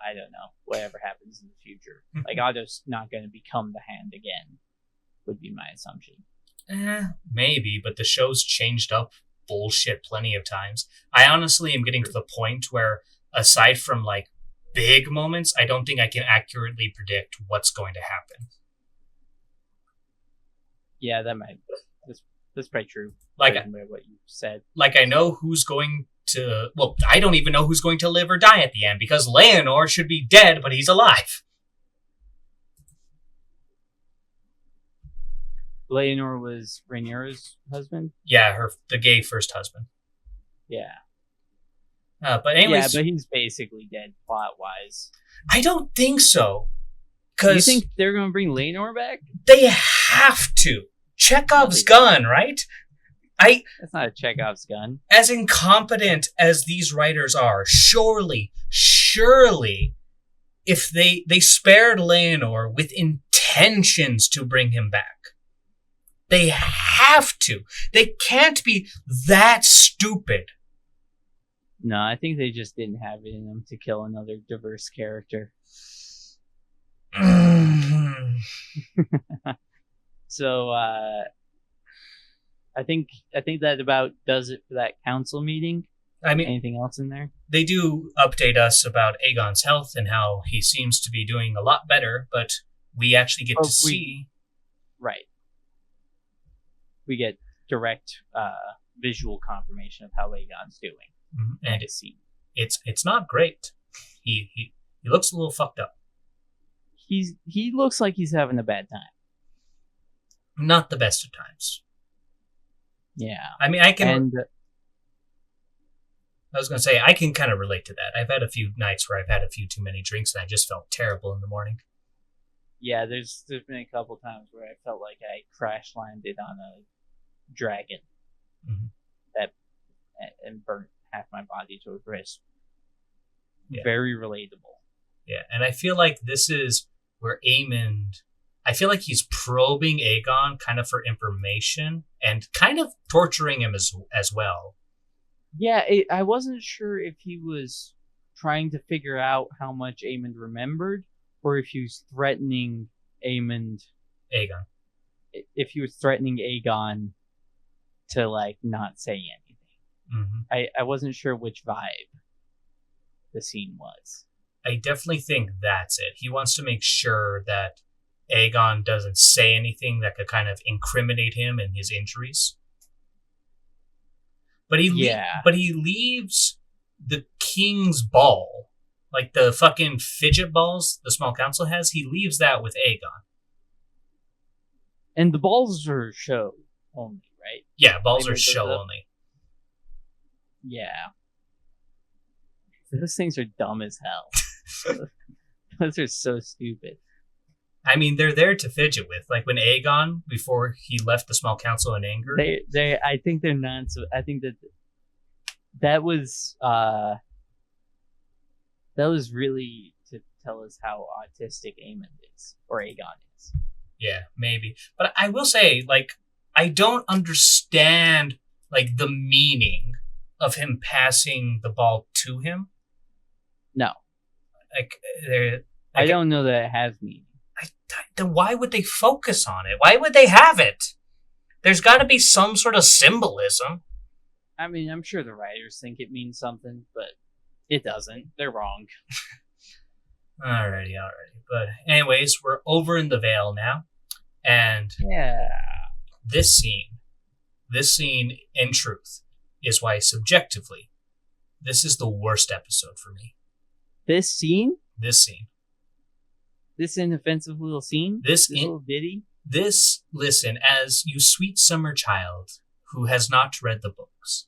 I don't know, whatever happens in the future. Like, Otto's not going to become the Hand again, would be my assumption.
Maybe, but the show's changed up bullshit plenty of times. I honestly am getting to the point where, aside from, like, big moments, I don't think I can accurately predict what's going to happen.
Yeah, that's probably true.
Like,
what you said.
Like, I know who's going to... Well, I don't even know who's going to live or die at the end, because Leonor should be dead, but he's alive.
Leonor was Rhaenyra's husband?
Yeah, the gay first husband.
Yeah.
But anyways...
Yeah, but he's basically dead plot-wise.
I don't think so.
You think they're going to bring Leonor back?
They have to. Chekhov's gun, right?
That's not a Chekhov's gun.
As incompetent as these writers are, surely, if they spared Leonor with intentions to bring him back, they have to. They can't be that stupid.
No, I think they just didn't have it in them to kill another diverse character. So, I think that about does it for that council meeting.
I mean,
anything else in there?
They do update us about Aegon's health and how he seems to be doing a lot better, but we actually get to see.
Right. We get direct visual confirmation of how Aegon's doing.
Mm-hmm. And it's not great. He looks a little fucked up.
He looks like he's having a bad time.
Not the best of times.
Yeah.
I mean, I was going to say, I can kind of relate to that. I've had a few nights where I've had a few too many drinks and I just felt terrible in the morning. Yeah,
there's been a couple times where I felt like I crash landed on a dragon and burnt half my body to a crisp. Yeah. Very relatable.
Yeah, and I feel like this is where Aemond... I feel like he's probing Aegon kind of for information and kind of torturing him as well.
Yeah, I wasn't sure if he was trying to figure out how much Aemond remembered or if he was threatening Aegon. If he was threatening Aegon to, like, not say anything. Mm-hmm. I wasn't sure which vibe the scene was.
I definitely think that's it. He wants to make sure that Aegon doesn't say anything that could kind of incriminate him and his injuries. But he leaves the king's ball, like the fucking fidget balls the small council has, he leaves that with Aegon.
And the balls are show only, right?
Yeah, balls are show only.
Yeah. Those things are dumb as hell. Those are so stupid.
I mean, they're there to fidget with. Like when Aegon, before he left the small council in anger.
I think they're not. So I think that was really to tell us how autistic Aemond is, or Aegon is.
Yeah, maybe. But I will say, like, I don't understand, like, the meaning of him passing the ball to him.
No.
Like,
I don't know that it has meaning.
Then why would they focus on it? Why would they have it? There's got to be some sort of symbolism.
I mean, I'm sure the writers think it means something, but it doesn't. They're wrong.
Alrighty. But anyways, we're over in the Vale now. And this scene, in truth, is why subjectively, this is the worst episode for me.
This scene?
This scene.
This inoffensive little scene? This little ditty?
Listen, as you sweet summer child who has not read the books,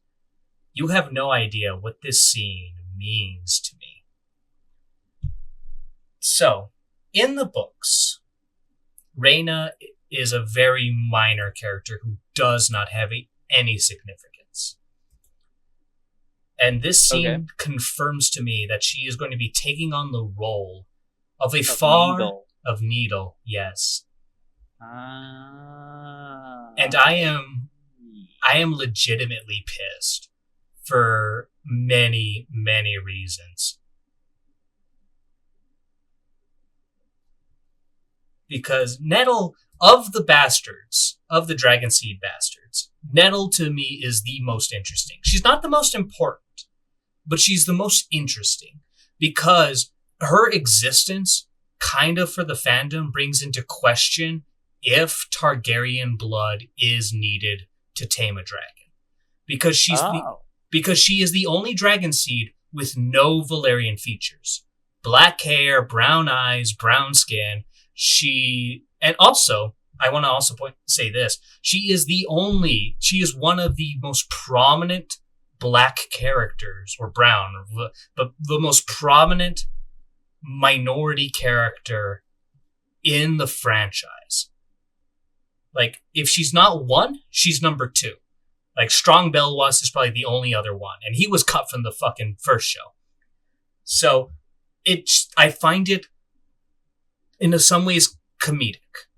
you have no idea what this scene means to me. So, in the books, Rhaena is a very minor character who does not have any significance. And this scene confirms to me that she is going to be taking on the role of of Needle, yes. And I am legitimately pissed for many, many reasons. Because Nettle, of the Dragonseed bastards, Nettle to me is the most interesting. She's not the most important, but she's the most interesting because her existence kind of for the fandom brings into question if Targaryen blood is needed to tame a dragon. Because she is the only dragon seed with no Valyrian features. Black hair, brown eyes, brown skin. And also, I want to also say this. She is one of the most prominent black characters, or brown, but the most prominent minority character in the franchise. Like, if she's not one, she's number two. Like, Strong Belwas is probably the only other one, and he was cut from the fucking first show. So, I find it, in some ways, comedic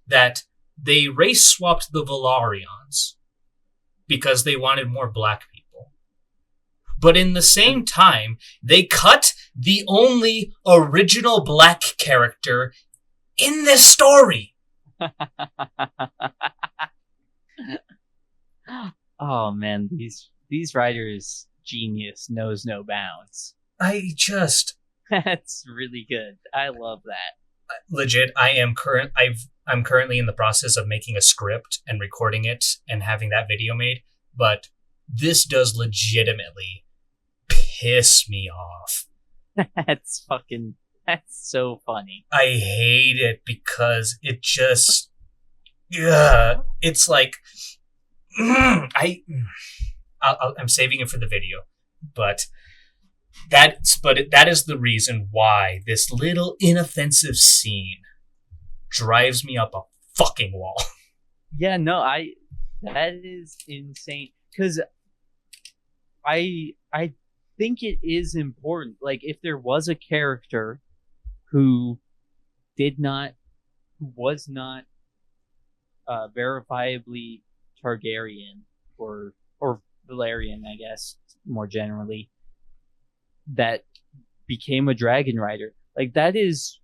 that they race swapped the Valarians because they wanted more black people. But in the same time, they cut the only original black character in this story.
Oh man, these writers, genius, knows no bounds. That's really good. I love that.
Legit, I'm currently in the process of making a script and recording it and having that video made, but this does legitimately piss me off.
That's so funny.
I hate it because it just, it's like, I'm saving it for the video, but that is the reason why this little inoffensive scene drives me up a fucking wall.
Yeah, no, that is insane, because I think it is important. Like, if there was a character who was not verifiably Targaryen or Valerian, I guess, more generally, that became a dragon rider, like, that is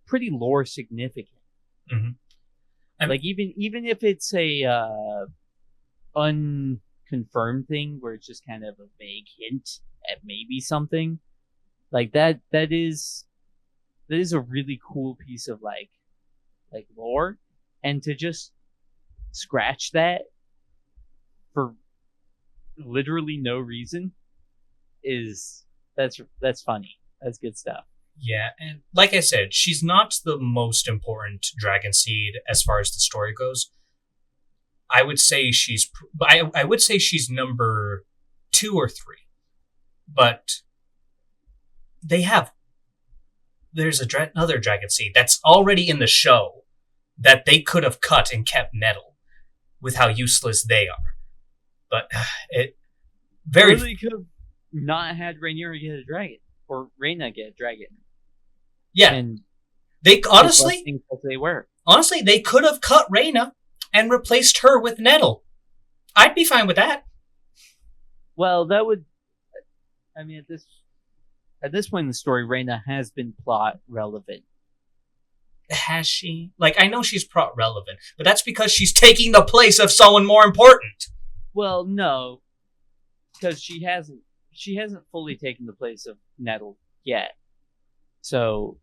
pretty lore significant. Mm-hmm. Like, even if it's a unconfirmed thing where it's just kind of a vague hint at maybe something, like that is a really cool piece of like lore, and to just scratch that for literally no reason that's funny. That's good stuff.
Yeah, and like I said, she's not the most important dragon seed as far as the story goes. I would say she's number 2 or 3, but there's another dragon seed that's already in the show that they could have cut and kept Nettle with how useless they are. But
they could have not had Rhaenyra get a dragon, or Rhaena get a dragon.
Yeah,
and
they honestly they could have cut Rhaena and replaced her with Nettle. I'd be fine with that.
Well, that would. I mean, at this point in the story, Rhaena has been plot relevant.
Has she? Like, I know she's plot relevant, but that's because she's taking the place of someone more important.
Well, no, because she hasn't fully taken the place of Nettle yet. So,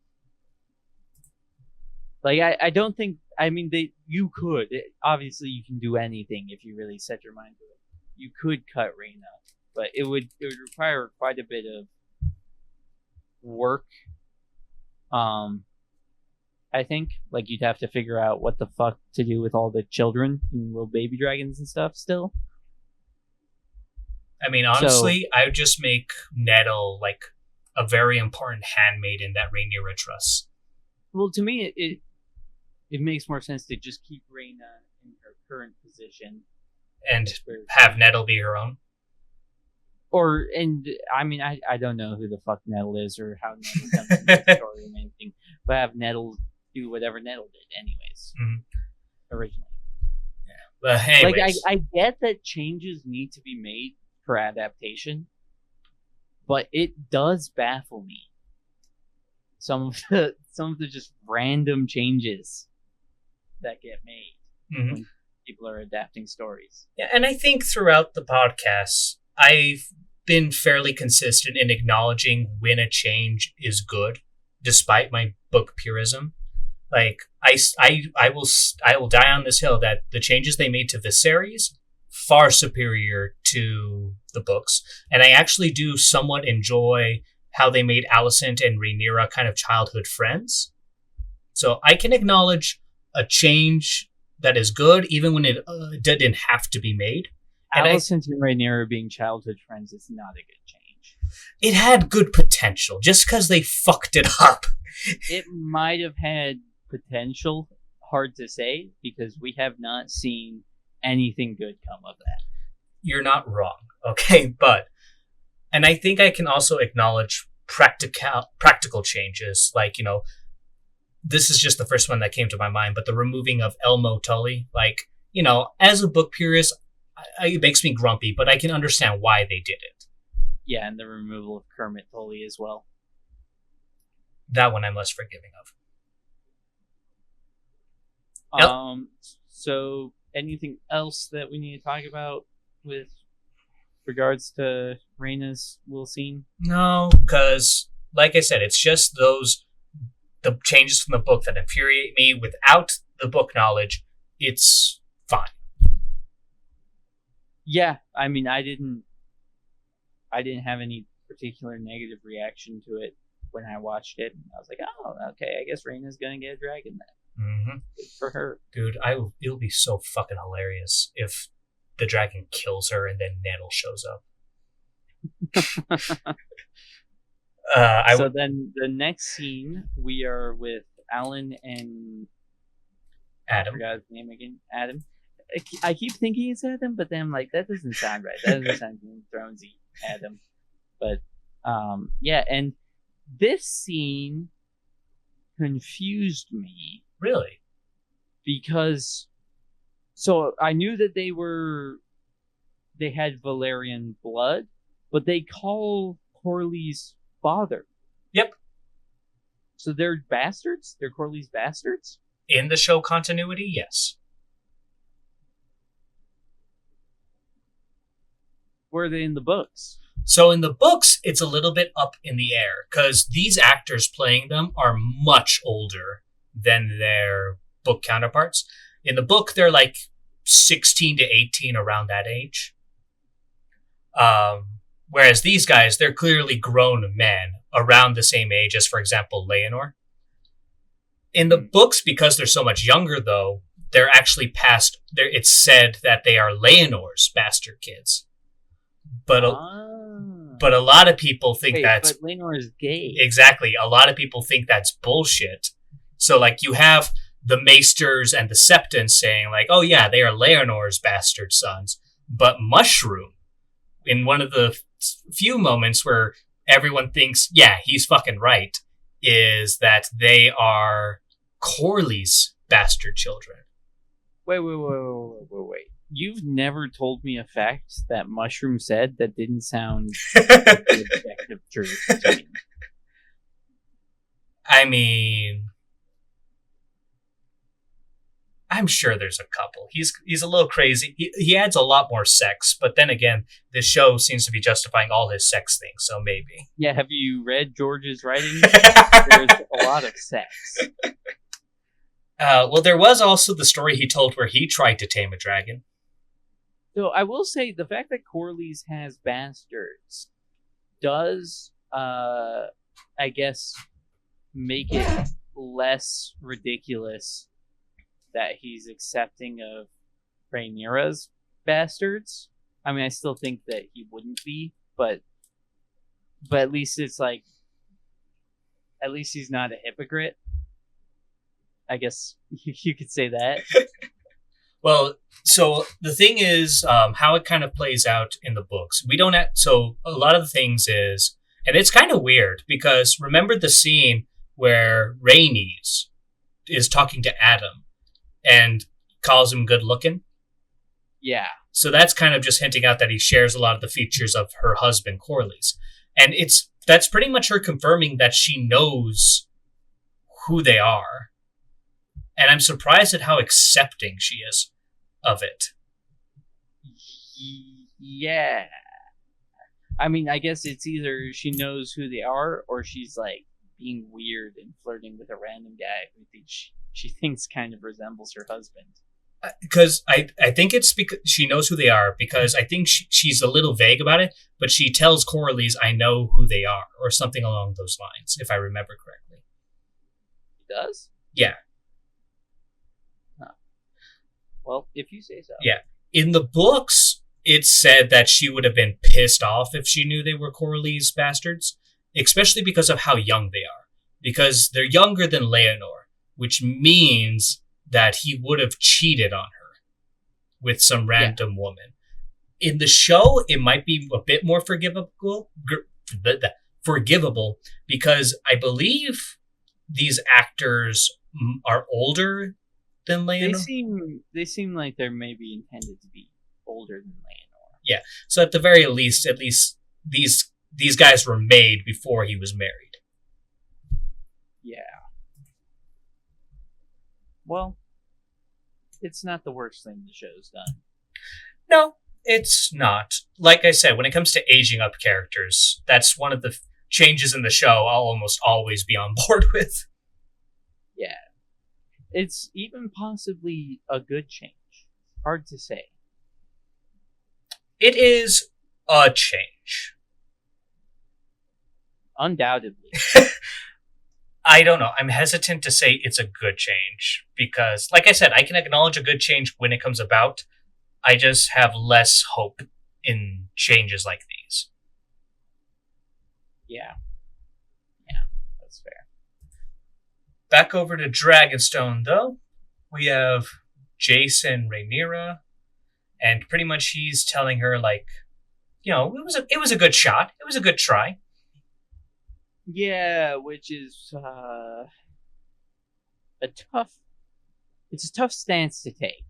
like, I don't think. I mean, you could. Obviously, you can do anything if you really set your mind to it. You could cut Rhaena, but it would require quite a bit of work. I think, like, you'd have to figure out what the fuck to do with all the children and little baby dragons and stuff still.
I mean, honestly, I would just make Nettle like a very important handmaiden that Rhaenyra trusts.
Well, to me, it makes more sense to just keep Rhaena in her current position
and have Nettle be her own.
I mean, I don't know who the fuck Nettle is or how Nettle comes into the story or anything, but have Nettle do whatever Nettle did, anyways. Mm-hmm. Originally.
Yeah. But anyways.
Like, I get that changes need to be made for adaptation, but it does baffle me. Some of the just random changes that get made when people are adapting stories.
Yeah, and I think throughout the podcast, I've been fairly consistent in acknowledging when a change is good, despite my book purism. Like, I will die on this hill that the changes they made to Viserys far superior to the books, and I actually do somewhat enjoy how they made Alicent and Rhaenyra kind of childhood friends. So I can acknowledge a change that is good, even when it didn't have to be made. And
Alicent and Rhaenyra being childhood friends is not a good change.
It had good potential, just because they fucked it up.
It might have had potential, hard to say, because we have not seen anything good come of that.
You're not wrong, okay? And I think I can also acknowledge practical changes, like, this is just the first one that came to my mind, but the removing of Elmo Tully, like, as a book purist, it makes me grumpy, but I can understand why they did it.
Yeah, and the removal of Kermit Tully as well.
That one I'm less forgiving of.
So anything else that we need to talk about with regards to Rhaenyra's little scene?
No, because, like I said, it's just the changes from the book that infuriate me. Without the book knowledge, it's fine.
Yeah, I mean, I didn't have any particular negative reaction to it when I watched it. I was like, oh, okay, I guess Rhaenyra's gonna get a dragon then.
Mm-hmm.
Good for her.
Dude, it'll be so fucking hilarious if the dragon kills her and then Nettle shows up.
Then the next scene, we are with Alan and
Adam.
I forgot his name again. Adam. I keep thinking it's Adam, but then I'm like, that doesn't sound right. That doesn't sound Game of Thronesy, Adam. But yeah, and this scene confused me.
Really?
Because I knew that they had Valyrian blood, but they call Corley's father.
Yep.
So they're bastards? They're Corley's bastards?
In the show continuity, yes.
Where are they in the books?
So in the books, it's a little bit up in the air, because these actors playing them are much older than their book counterparts. In the book, they're like 16 to 18, around that age. Whereas these guys, they're clearly grown men around the same age as, for example, Leonor. In the books, because they're so much younger, though, they're actually past. It's said that they are Leonor's bastard kids. But a lot of people think
but Leonor is gay.
Exactly. A lot of people think that's bullshit. So, like, you have the Maesters and the Septons saying, like, oh yeah, they are Leonor's bastard sons. But Mushroom, in one of the few moments where everyone thinks, yeah, he's fucking right, is that they are Corley's bastard children.
Wait. You've never told me a fact that Mushroom said that didn't sound like the objective truth to me.
I mean, I'm sure there's a couple. He's a little crazy. He adds a lot more sex, but then again, this show seems to be justifying all his sex things, so maybe.
Yeah, have you read George's writing? There's a lot of sex.
Well, there was also the story he told where he tried to tame a dragon.
So I will say the fact that Corley's has bastards does, I guess, make it less ridiculous that he's accepting of Rhaenyra's bastards. I mean, I still think that he wouldn't be, but at least it's like, at least he's not a hypocrite. I guess you could say that.
Well, so the thing is, how it kind of plays out in the books. So a lot of the things is, and it's kind of weird, because remember the scene where Rhaenys is talking to Adam and calls him good looking?
Yeah.
So that's kind of just hinting out that he shares a lot of the features of her husband, Corley's. And that's pretty much her confirming that she knows who they are. And I'm surprised at how accepting she is of it.
Yeah. I mean, I guess it's either she knows who they are, or she's like being weird and flirting with a random guy who she thinks kind of resembles her husband.
Because I think it's because she knows who they are, because I think she's a little vague about it, but she tells Corley's, I know who they are, or something along those lines, if I remember correctly.
He does?
Yeah.
Well, if you say so.
Yeah. In the books, it said that she would have been pissed off if she knew they were Corley's bastards, especially because of how young they are. Because they're younger than Leonor, which means that he would have cheated on her with some random woman. In the show, it might be a bit more forgivable because I believe these actors are older than Leonor.
They seem like they're maybe intended to be older than Leonor.
Yeah. So at the very least, these guys were made before he was married.
Yeah. Well, it's not the worst thing the show's done.
No, it's not. Like I said, when it comes to aging up characters, that's one of the changes in the show I'll almost always be on board with.
Yeah. It's even possibly a good change. Hard to say.
It is a change.
Undoubtedly.
I don't know. I'm hesitant to say it's a good change because, like I said, I can acknowledge a good change when it comes about. I just have less hope in changes like these.
Yeah, that's fair.
Back over to Dragonstone, though. We have Jason Rhaenyra, and pretty much he's telling her, like, it was a good shot. It was a good try.
Yeah, which is it's a tough stance to take.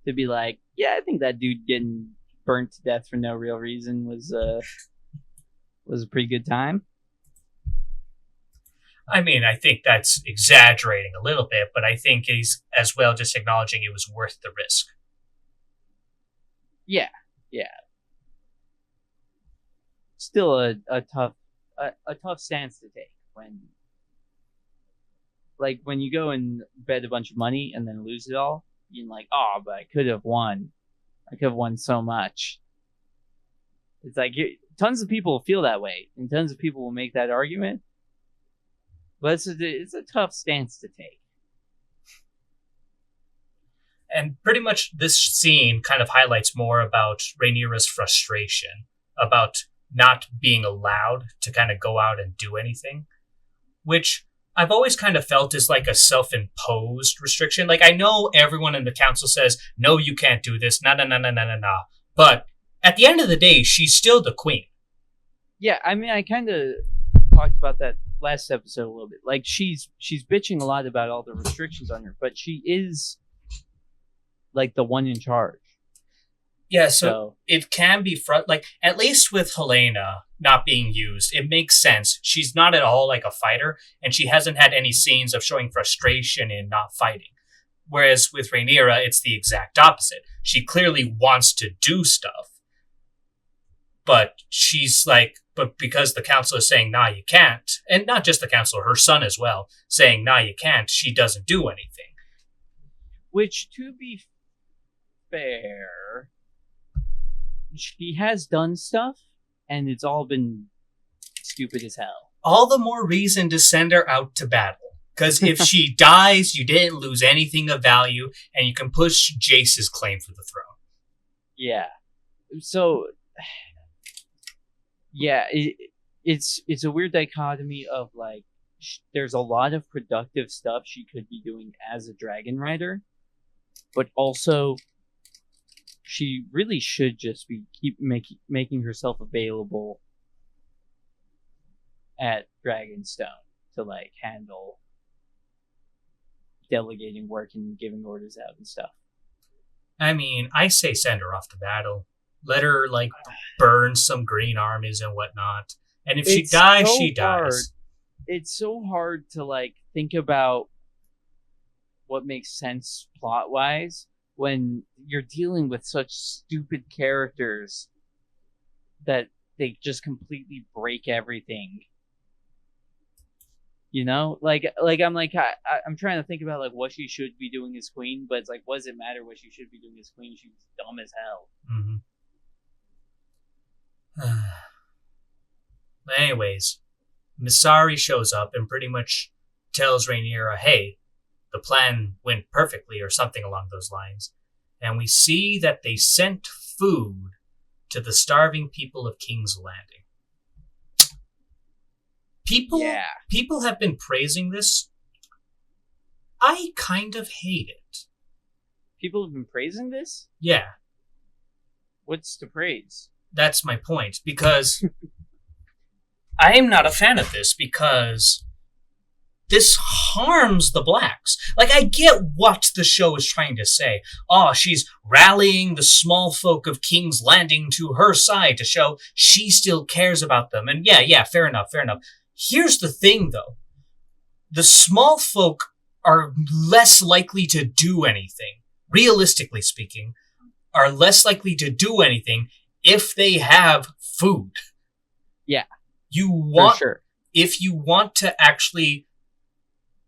To be like, yeah, I think that dude getting burnt to death for no real reason was a pretty good time.
I mean, I think that's exaggerating a little bit, but I think he's as well just acknowledging it was worth the risk.
Yeah. Still a tough stance to take when you go and bet a bunch of money and then lose it all. You're like, oh, but I could have won. I could have won so much. It's like tons of people feel that way, and tons of people will make that argument. But it's a tough stance to take.
And pretty much this scene kind of highlights more about Rhaenyra's frustration about not being allowed to kind of go out and do anything, which I've always kind of felt is like a self-imposed restriction. Like, I know everyone in the council says, no, you can't do this, nah. But at the end of the day, she's still the queen.
Yeah, I mean, I kind of talked about that last episode a little bit. Like, she's bitching a lot about all the restrictions on her, but she is, like, the one in charge.
Yeah, so it can be, like, at least with Helena not being used, it makes sense. She's not at all like a fighter, and she hasn't had any scenes of showing frustration in not fighting. Whereas with Rhaenyra, it's the exact opposite. She clearly wants to do stuff, but she's like, but because the council is saying, nah, you can't, and not just the council, her son as well, saying, nah, you can't, she doesn't do anything.
Which, to be fair, she has done stuff, and it's all been stupid as hell.
All the more reason to send her out to battle. Because if she dies, you didn't lose anything of value, and you can push Jace's claim for the throne.
Yeah. So, yeah, it's a weird dichotomy of, like, there's a lot of productive stuff she could be doing as a dragon rider, but also she really should just be making herself available at Dragonstone to, like, handle delegating work and giving orders out and stuff.
I mean, I say send her off to battle. Let her, like, burn some green armies and whatnot. And if she dies, she dies.
It's so hard to, like, think about what makes sense plot-wise when you're dealing with such stupid characters that they just completely break everything. You know, like I'm trying to think about, like, what she should be doing as queen, but it's like, what does it matter what she should be doing as queen? She's dumb as hell.
Mm-hmm. But anyways, Misari shows up and pretty much tells Rhaenyra, hey, the plan went perfectly, or something along those lines. and we see that they sent food to the starving people of King's Landing. People have been praising this. I kind of hate it.
People have been praising this?
Yeah.
What's to praise?
That's my point, because I am not a fan of this, because this harms the blacks. Like, I get what the show is trying to say. Oh, she's rallying the small folk of King's Landing to her side to show she still cares about them. And yeah, fair enough. Here's the thing, though. The small folk are less likely to do anything, realistically speaking, are less likely to do anything if they have food.
Yeah.
For sure. If you want to actually,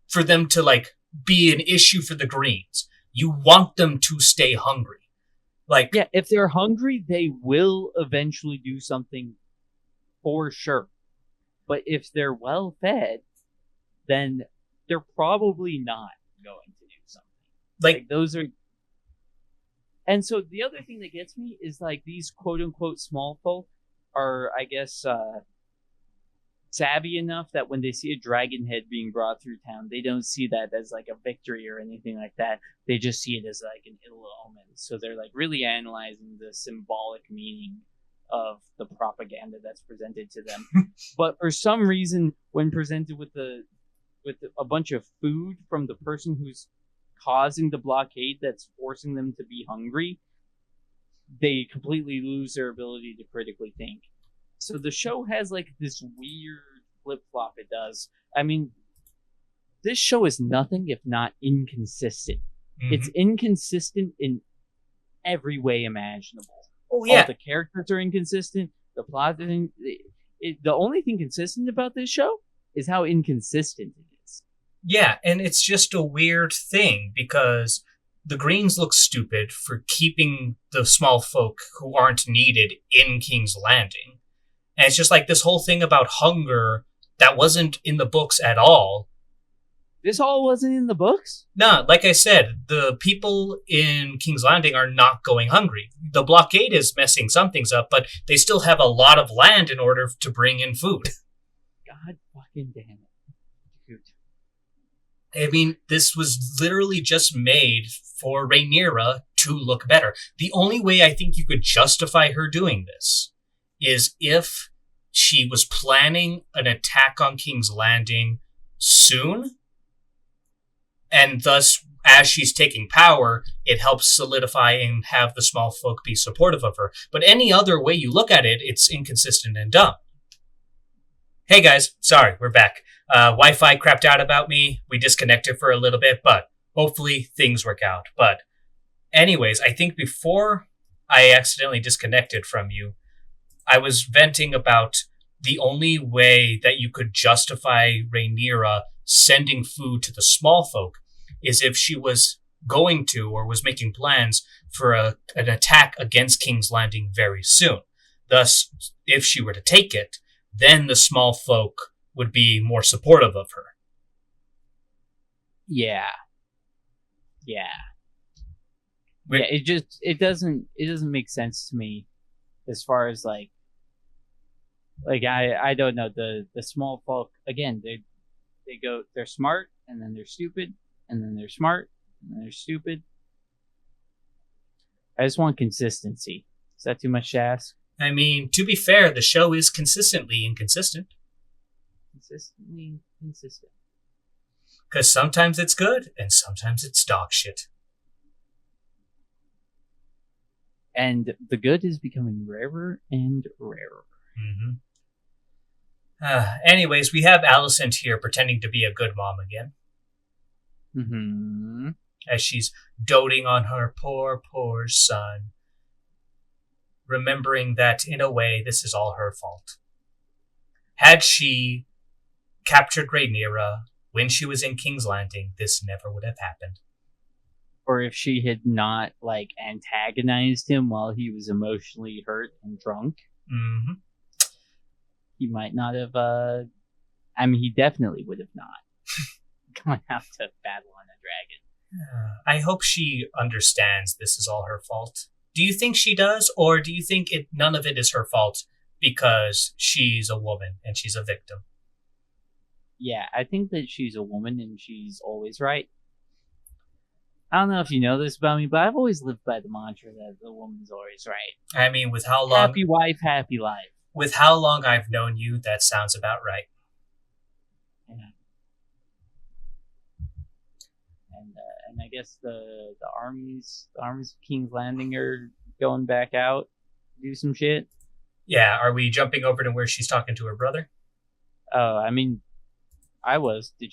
for them to, like, be an issue for the Greens, you want them to stay hungry. Like,
yeah, if they're hungry, they will eventually do something for sure. But if they're well fed, then they're probably not going to do something. Like those are. And so the other thing that gets me is, like, these quote unquote small folk are, I guess, savvy enough that when they see a dragon head being brought through town, they don't see that as like a victory or anything like that. They just see it as like an ill omen. So they're like really analyzing the symbolic meaning of the propaganda that's presented to them. But for some reason, when presented with a bunch of food from the person who's causing the blockade that's forcing them to be hungry, they completely lose their ability to critically think. So the show has like this weird flip-flop it does. I mean, this show is nothing if not inconsistent. Mm-hmm. It's inconsistent in every way imaginable.
Oh, yeah.
All the characters are inconsistent. The plot is the only thing consistent about this show is how inconsistent it is.
Yeah, and it's just a weird thing because the Greens look stupid for keeping the small folk who aren't needed in King's Landing. And it's just like this whole thing about hunger that wasn't in the books at all.
This all wasn't in the books?
No, like I said, the people in King's Landing are not going hungry. The blockade is messing some things up, but they still have a lot of land in order to bring in food.
God fucking damn it. Dude.
I mean, this was literally just made for Rhaenyra to look better. The only way I think you could justify her doing this is if she was planning an attack on King's Landing soon, and thus, as she's taking power, it helps solidify and have the small folk be supportive of her. But any other way you look at it, it's inconsistent and dumb. Hey guys, sorry, we're back. Wi-Fi crapped out about me. We disconnected for a little bit, but hopefully things work out. But anyways, I think before I accidentally disconnected from you, I was venting about the only way that you could justify Rhaenyra sending food to the small folk is if she was going to or was making plans for an attack against King's Landing very soon. Thus, if she were to take it, then the small folk would be more supportive of her.
Yeah. It doesn't make sense to me as far as like I don't know, the small folk, again, they're smart and then they're stupid and then they're smart and then they're stupid. I just want consistency. Is that too much to ask?
I mean, to be fair, the show is consistently inconsistent.
Consistently inconsistent.
Because sometimes it's good and sometimes it's dog shit.
And the good is becoming rarer and rarer.
Mm-hmm. Anyways, we have Alicent here pretending to be a good mom again.
Mm-hmm.
As she's doting on her poor son. Remembering that, in a way, this is all her fault. Had she captured Rhaenyra when she was in King's Landing, this never would have happened.
Or if she had not, like, antagonized him while he was emotionally hurt and drunk.
Mm-hmm.
He might not have, he definitely would have not gone out to battle on a dragon.
I hope she understands this is all her fault. Do you think she does, or do you think none of it is her fault because she's a woman and she's a victim?
Yeah, I think that she's a woman and she's always right. I don't know if you know this about me, but I've always lived by the mantra that the woman's always right.
I mean, with how long
Happy wife, happy life.
with how long I've known you, that sounds about right.
Yeah. And I guess the armies of King's Landing are going back out to do some shit.
Yeah, are we jumping over to where she's talking to her brother?
I mean, I was. Did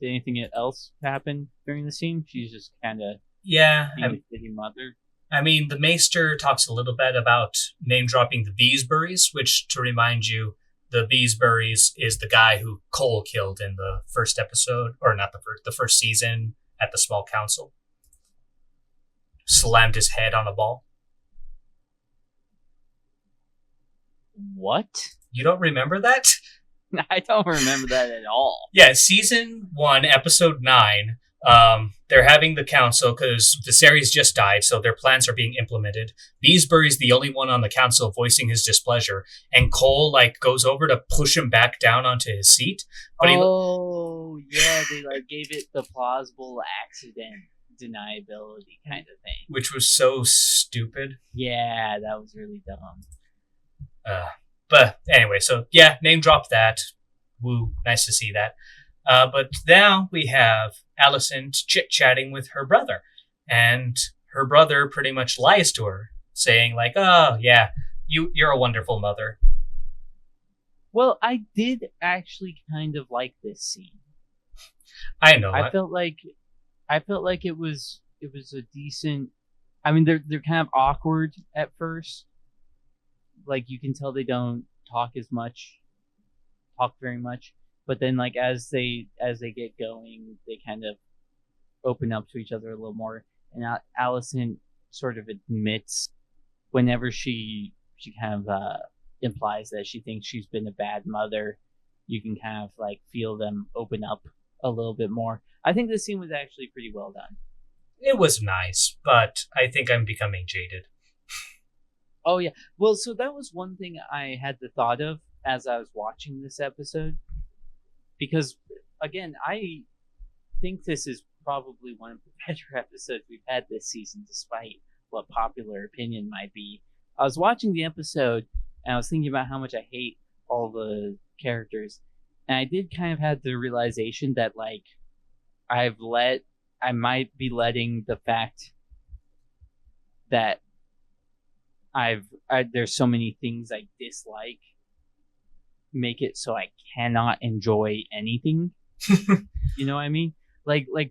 anything else happen during the scene? She's just kind of
Yeah,
being a shitty mother.
I mean, the Maester talks a little bit about name-dropping the Beesburys, which, to remind you, the Beesburys is the guy who Cole killed in the first episode, or not the first season at the Small Council. Slammed his head on a ball.
What?
You don't remember that?
I don't remember that at all.
Yeah, season 1, episode 9. They're having the council because Viserys just died, so their plans are being implemented. Beesbury's the only one on the council voicing his displeasure, and Cole goes over to push him back down onto his seat. But
yeah, they gave it the plausible accident deniability kind of thing,
which was so stupid.
Yeah, that was really dumb.
But anyway, so yeah, name drop that. Woo, nice to see that. But now we have Alicent chit-chatting with her brother. And her brother pretty much lies to her, saying oh, yeah, you're a wonderful mother.
Well, I did actually kind of like this scene.
I know.
I felt like it was a decent... I mean, they're kind of awkward at first. You can tell they don't talk very much. But then, as they get going, they kind of open up to each other a little more. And Alicent sort of admits, whenever she kind of implies that she thinks she's been a bad mother, you can kind of feel them open up a little bit more. I think this scene was actually pretty well done.
It was nice, but I think I'm becoming jaded.
Oh yeah, well, so that was one thing I had the thought of as I was watching this episode. Because, again, I think this is probably one of the better episodes we've had this season, despite what popular opinion might be. I was watching the episode, and I was thinking about how much I hate all the characters. And I did kind of have the realization that, I might be letting the fact that there's so many things I dislike make it so I cannot enjoy anything. You know what I mean?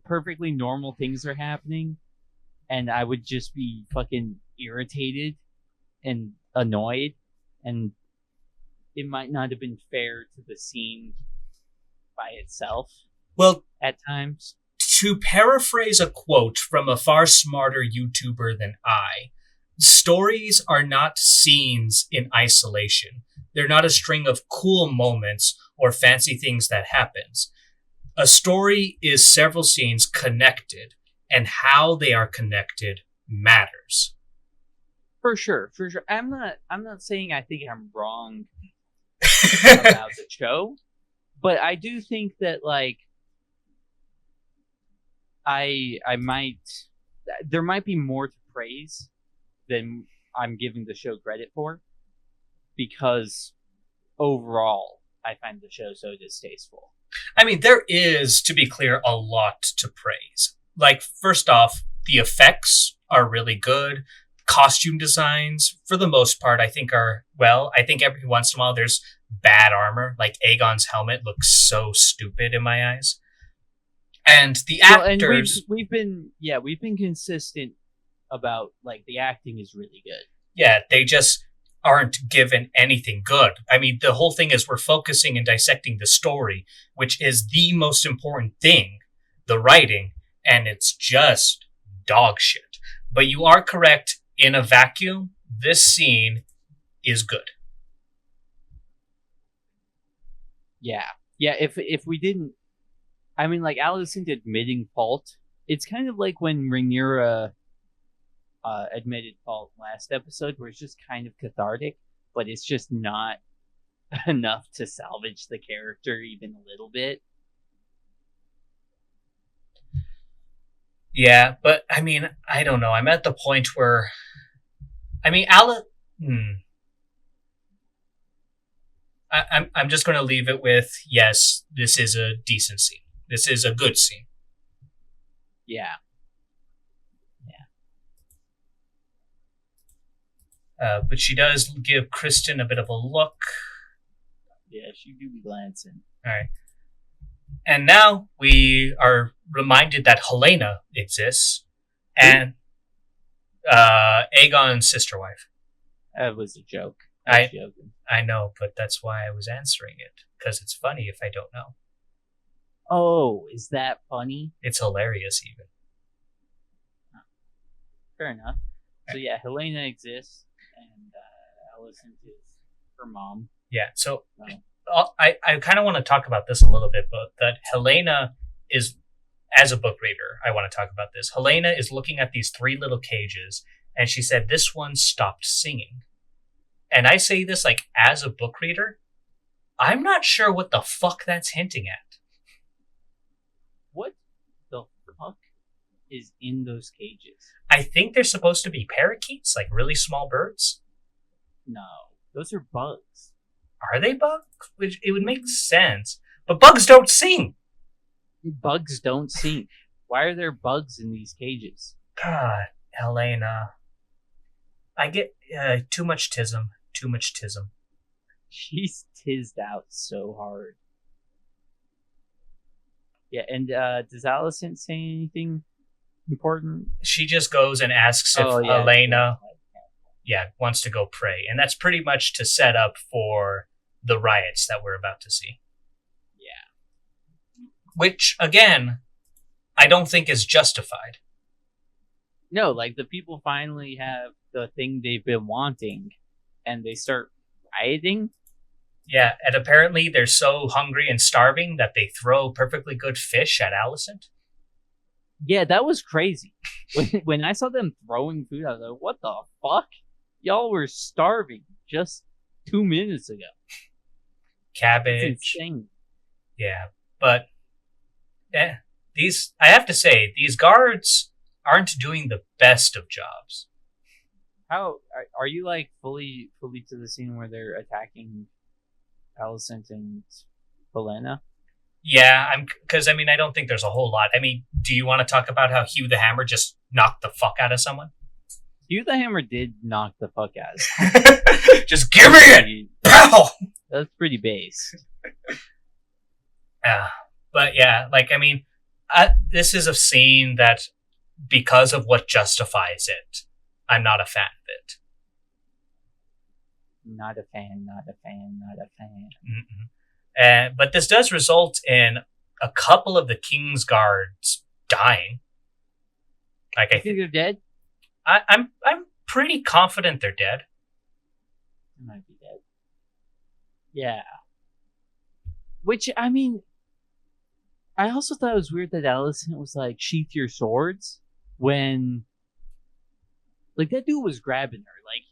Perfectly normal things are happening, and I would just be fucking irritated and annoyed, and it might not have been fair to the scene by itself.
Well,
at times.
To paraphrase a quote from a far smarter YouTuber than I, stories are not scenes in isolation. They're not a string of cool moments or fancy things that happens. A story is several scenes connected, and how they are connected matters.
For sure. I'm not saying I think I'm wrong about the show, but I do think that there might be more to praise than I'm giving the show credit for, because overall I find the show so distasteful.
I mean, there is, to be clear, a lot to praise. First off, the effects are really good. Costume designs, for the most part, I think I think every once in a while there's bad armor. Aegon's helmet looks so stupid in my eyes. And the actors...
And we've been consistent about, the acting is really good.
Yeah, they just aren't given anything good. I mean, the whole thing is we're focusing and dissecting the story, which is the most important thing, the writing, and it's just dog shit. But you are correct, in a vacuum, this scene is good.
Yeah, if we didn't... I mean, Alicent admitting fault It's kind of like when Rhaenyra admitted fault last episode, where it's just kind of cathartic, but it's just not enough to salvage the character even a little bit.
Yeah, but I mean, I don't know. I'm at the point where, I mean, I'm just going to leave it with, yes, this is a decent scene. This is a good scene.
Yeah.
But she does give Kristen a bit of a look.
Yeah, she do be glancing.
All right. And now we are reminded that Helena exists. And Aegon's sister wife.
That was a joke.
I know, but that's why I was answering it. Because it's funny if I don't know.
Oh, is that funny?
It's hilarious even.
Fair enough. So yeah, Helena exists. And Alicent is her mom.
Yeah, so I kind of want to talk about this a little bit, but that Helena is, as a book reader, I want to talk about this. Helena is looking at these 3 little cages, and she said, this one stopped singing. And I say this like, as a book reader, I'm not sure what the fuck that's hinting at.
What the fuck is in those cages?
I think they're supposed to be parakeets, like really small birds.
No, those are bugs.
Are they bugs? Which it would make sense, but bugs don't sing.
Bugs don't sing. Why are there bugs in these cages?
God, Helena. I get too much tism. Too much tism.
She's tizzed out so hard. Yeah, and does Alicent say anything important?
She just goes and asks if Helena wants to go pray. And that's pretty much to set up for the riots that we're about to see. Yeah. Which, again, I don't think is justified.
No, like the people finally have the thing they've been wanting and they start rioting.
Yeah, and apparently they're so hungry and starving that they throw perfectly good fish at Alicent.
Yeah, that was crazy. When I saw them throwing food, I was like, what the fuck? Y'all were starving just 2 minutes ago.
Cabbage.
It's insane.
Yeah, but I have to say, these guards aren't doing the best of jobs.
How are you like fully to the scene where they're attacking Alicent and Helena?
Yeah, because I don't think there's a whole lot. I mean, do you want to talk about how Hugh the Hammer just knocked the fuck out of someone?
Hugh the Hammer did knock the fuck out of someone.
Just give me it! Pow!
That's pretty base.
But yeah, this is a scene that, because of what justifies it, I'm not a fan of it.
Not a fan.
But this does result in a couple of the King's Guards dying.
I think they're dead.
I'm pretty confident they're dead.
They might be dead. Yeah. Which, I also thought it was weird that Alicent was like, sheath your swords, when, like, that dude was grabbing her. Like,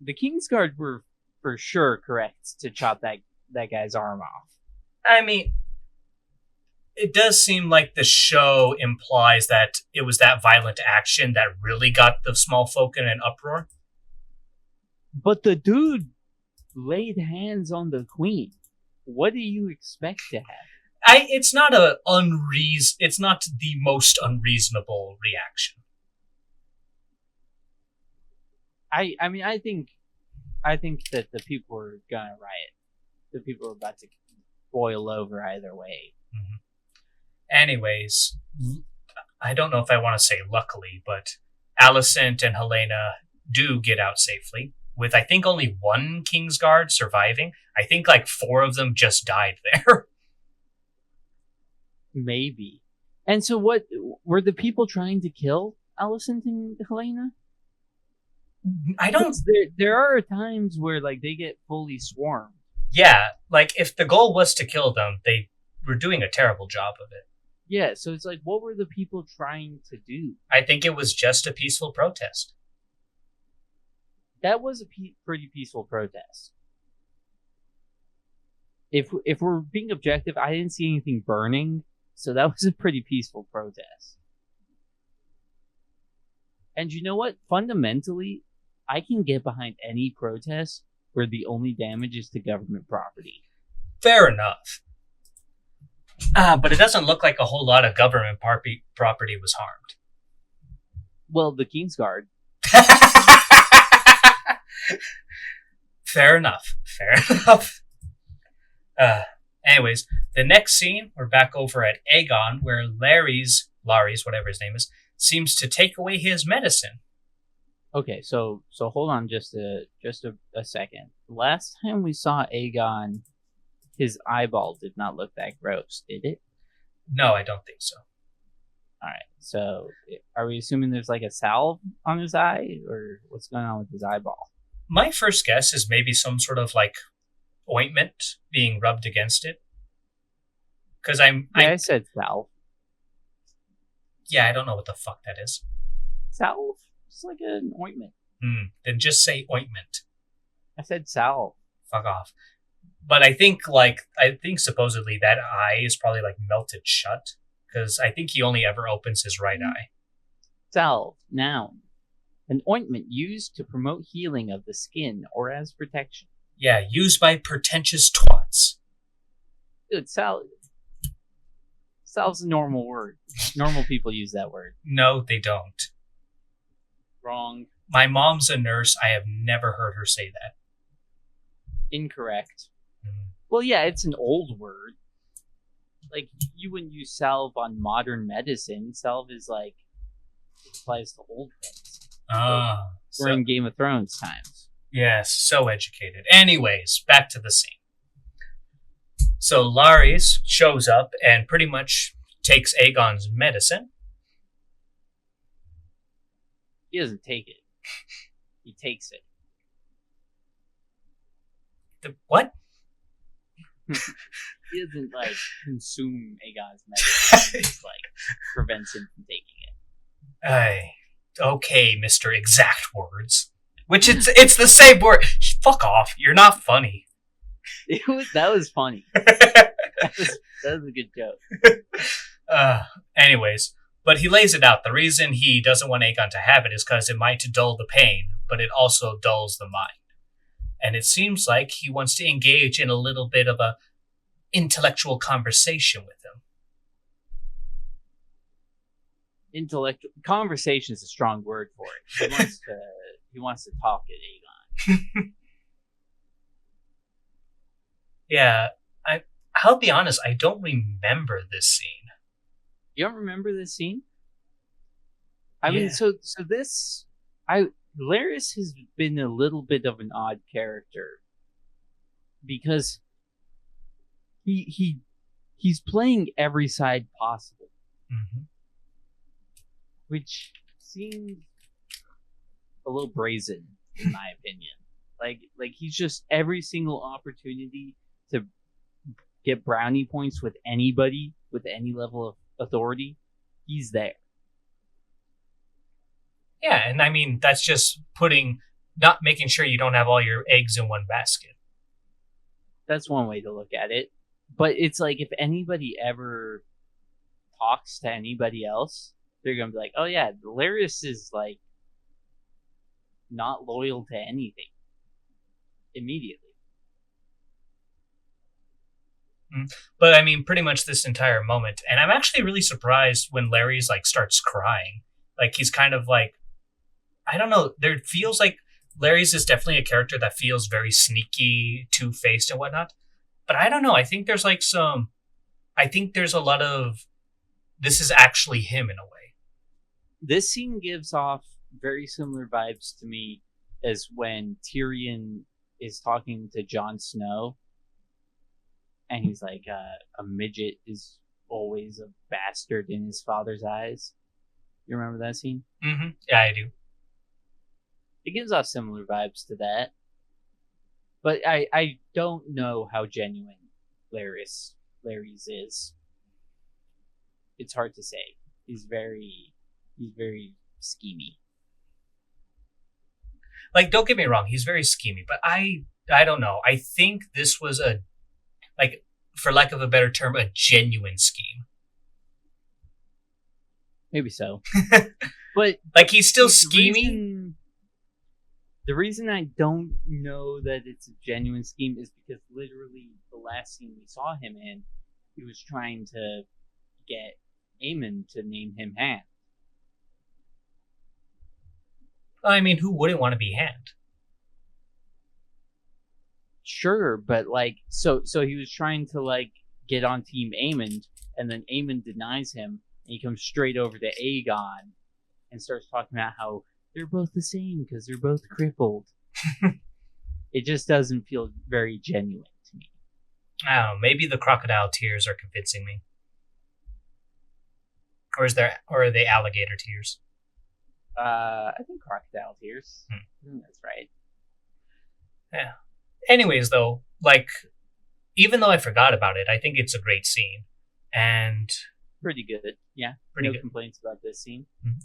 the Kingsguard were for sure correct to chop that guy's arm off.
It does seem like the show implies that it was that violent action that really got the small folk in an uproar.
But the dude laid hands on the queen. What do you expect to happen?
It's not it's not the most unreasonable reaction.
I think that the people were gonna riot. The people were about to boil over either way.
Mm-hmm. Anyways, I don't know if I want to say luckily, but Alicent and Helena do get out safely, with I think only one Kingsguard surviving. I think like 4 of them just died there.
Maybe. And so what, were the people trying to kill Alicent and Helena?
I don't...
There are times where like they get fully swarmed.
Yeah, like if the goal was to kill them, they were doing a terrible job of it.
Yeah, so it's like, what were the people trying to do?
I think it was just a peaceful protest.
That was a pretty peaceful protest. If we're being objective, I didn't see anything burning, so that was a pretty peaceful protest. And you know what? Fundamentally, I can get behind any protest where the only damage is to government property.
Fair enough. But it doesn't look like a whole lot of government property was harmed.
Well, the Kingsguard.
Fair enough. Anyways, the next scene, we're back over at Aegon, where Larry's, whatever his name is, seems to take away his medicine.
Okay, so hold on just a second. Last time we saw Aegon, his eyeball did not look that gross, did it?
No, I don't think so.
Alright, so are we assuming there's like a salve on his eye, or what's going on with his eyeball?
My first guess is maybe some sort of like ointment being rubbed against it. Because
I said salve.
Yeah, I don't know what the fuck that is.
Salve? It's like an ointment.
Then just say ointment.
I said salve.
Fuck off. But I think supposedly that eye is probably like melted shut. Because I think he only ever opens his right eye.
Salve, noun. An ointment used to promote healing of the skin or as protection.
Yeah, used by pretentious twats.
Dude, salve. Salve's a normal word. Normal people use that word.
No, they don't.
Wrong.
My mom's a nurse. I have never heard her say that.
Incorrect. Well, yeah, it's an old word. Like, you wouldn't use salve on modern medicine. Salve is like, it applies to old things. We're in Game of Thrones times.
Yes, so educated. Anyways, back to the scene. So Lares shows up and pretty much takes Aegon's medicine.
He doesn't take it. He takes it.
What?
He doesn't, like, consume Aegon's medicine. He just, like, prevents him from taking it.
Okay, Mr. Exact Words. Which it's the same word. Fuck off. You're not funny.
That was funny. that was a good joke.
Anyways, but he lays it out. The reason he doesn't want Aegon to have it is because it might dull the pain, but it also dulls the mind. And it seems like he wants to engage in a little bit of a intellectual conversation with him.
Conversation is a strong word for it. He wants to talk at Aegon.
Yeah, I'll be honest, I don't remember this scene.
You don't remember this scene? I mean, so this, Larys has been a little bit of an odd character because he's playing every side possible, which seems a little brazen in my opinion. Like he's just every single opportunity to get brownie points with anybody with any level of authority, he's there.
Yeah, and I mean, that's just not making sure you don't have all your eggs in one basket.
That's one way to look at it. But it's like, if anybody ever talks to anybody else, they're going to be like, oh yeah, Larys is like not loyal to anything. Immediately.
But I mean, pretty much this entire moment. And I'm actually really surprised when Larry's like starts crying. Like he's kind of like, I don't know. There feels like Larry's is definitely a character that feels very sneaky, two-faced and whatnot. But I don't know. I think there's like I think there's a lot of, this is actually him in a way.
This scene gives off very similar vibes to me as when Tyrion is talking to Jon Snow. And he's like, a midget is always a bastard in his father's eyes. You remember that scene?
Mm-hmm. Yeah, I do.
It gives off similar vibes to that. But I don't know how genuine Larys is. it's hard to say. He's very schemy.
Like, don't get me wrong, he's very schemy, but I don't know. I think this was like, for lack of a better term, a genuine scheme.
Maybe so. But
like, he's still scheming.
The reason I don't know that it's a genuine scheme is because literally the last scene we saw him in, he was trying to get Eamon to name him Hand.
I mean, who wouldn't want to be Hand?
Sure, but like, so he was trying to like get on Team Eamon, and then Eamon denies him, and he comes straight over to Aegon and starts talking about how they're both the same because they're both crippled. It just doesn't feel very genuine to me.
I don't know. Maybe the crocodile tears are convincing me, or are they alligator tears?
I think crocodile tears. That's right.
Yeah. Anyways, though, like, even though I forgot about it, I think it's a great scene. And
pretty good. Yeah. No complaints about this scene.
Mm-hmm.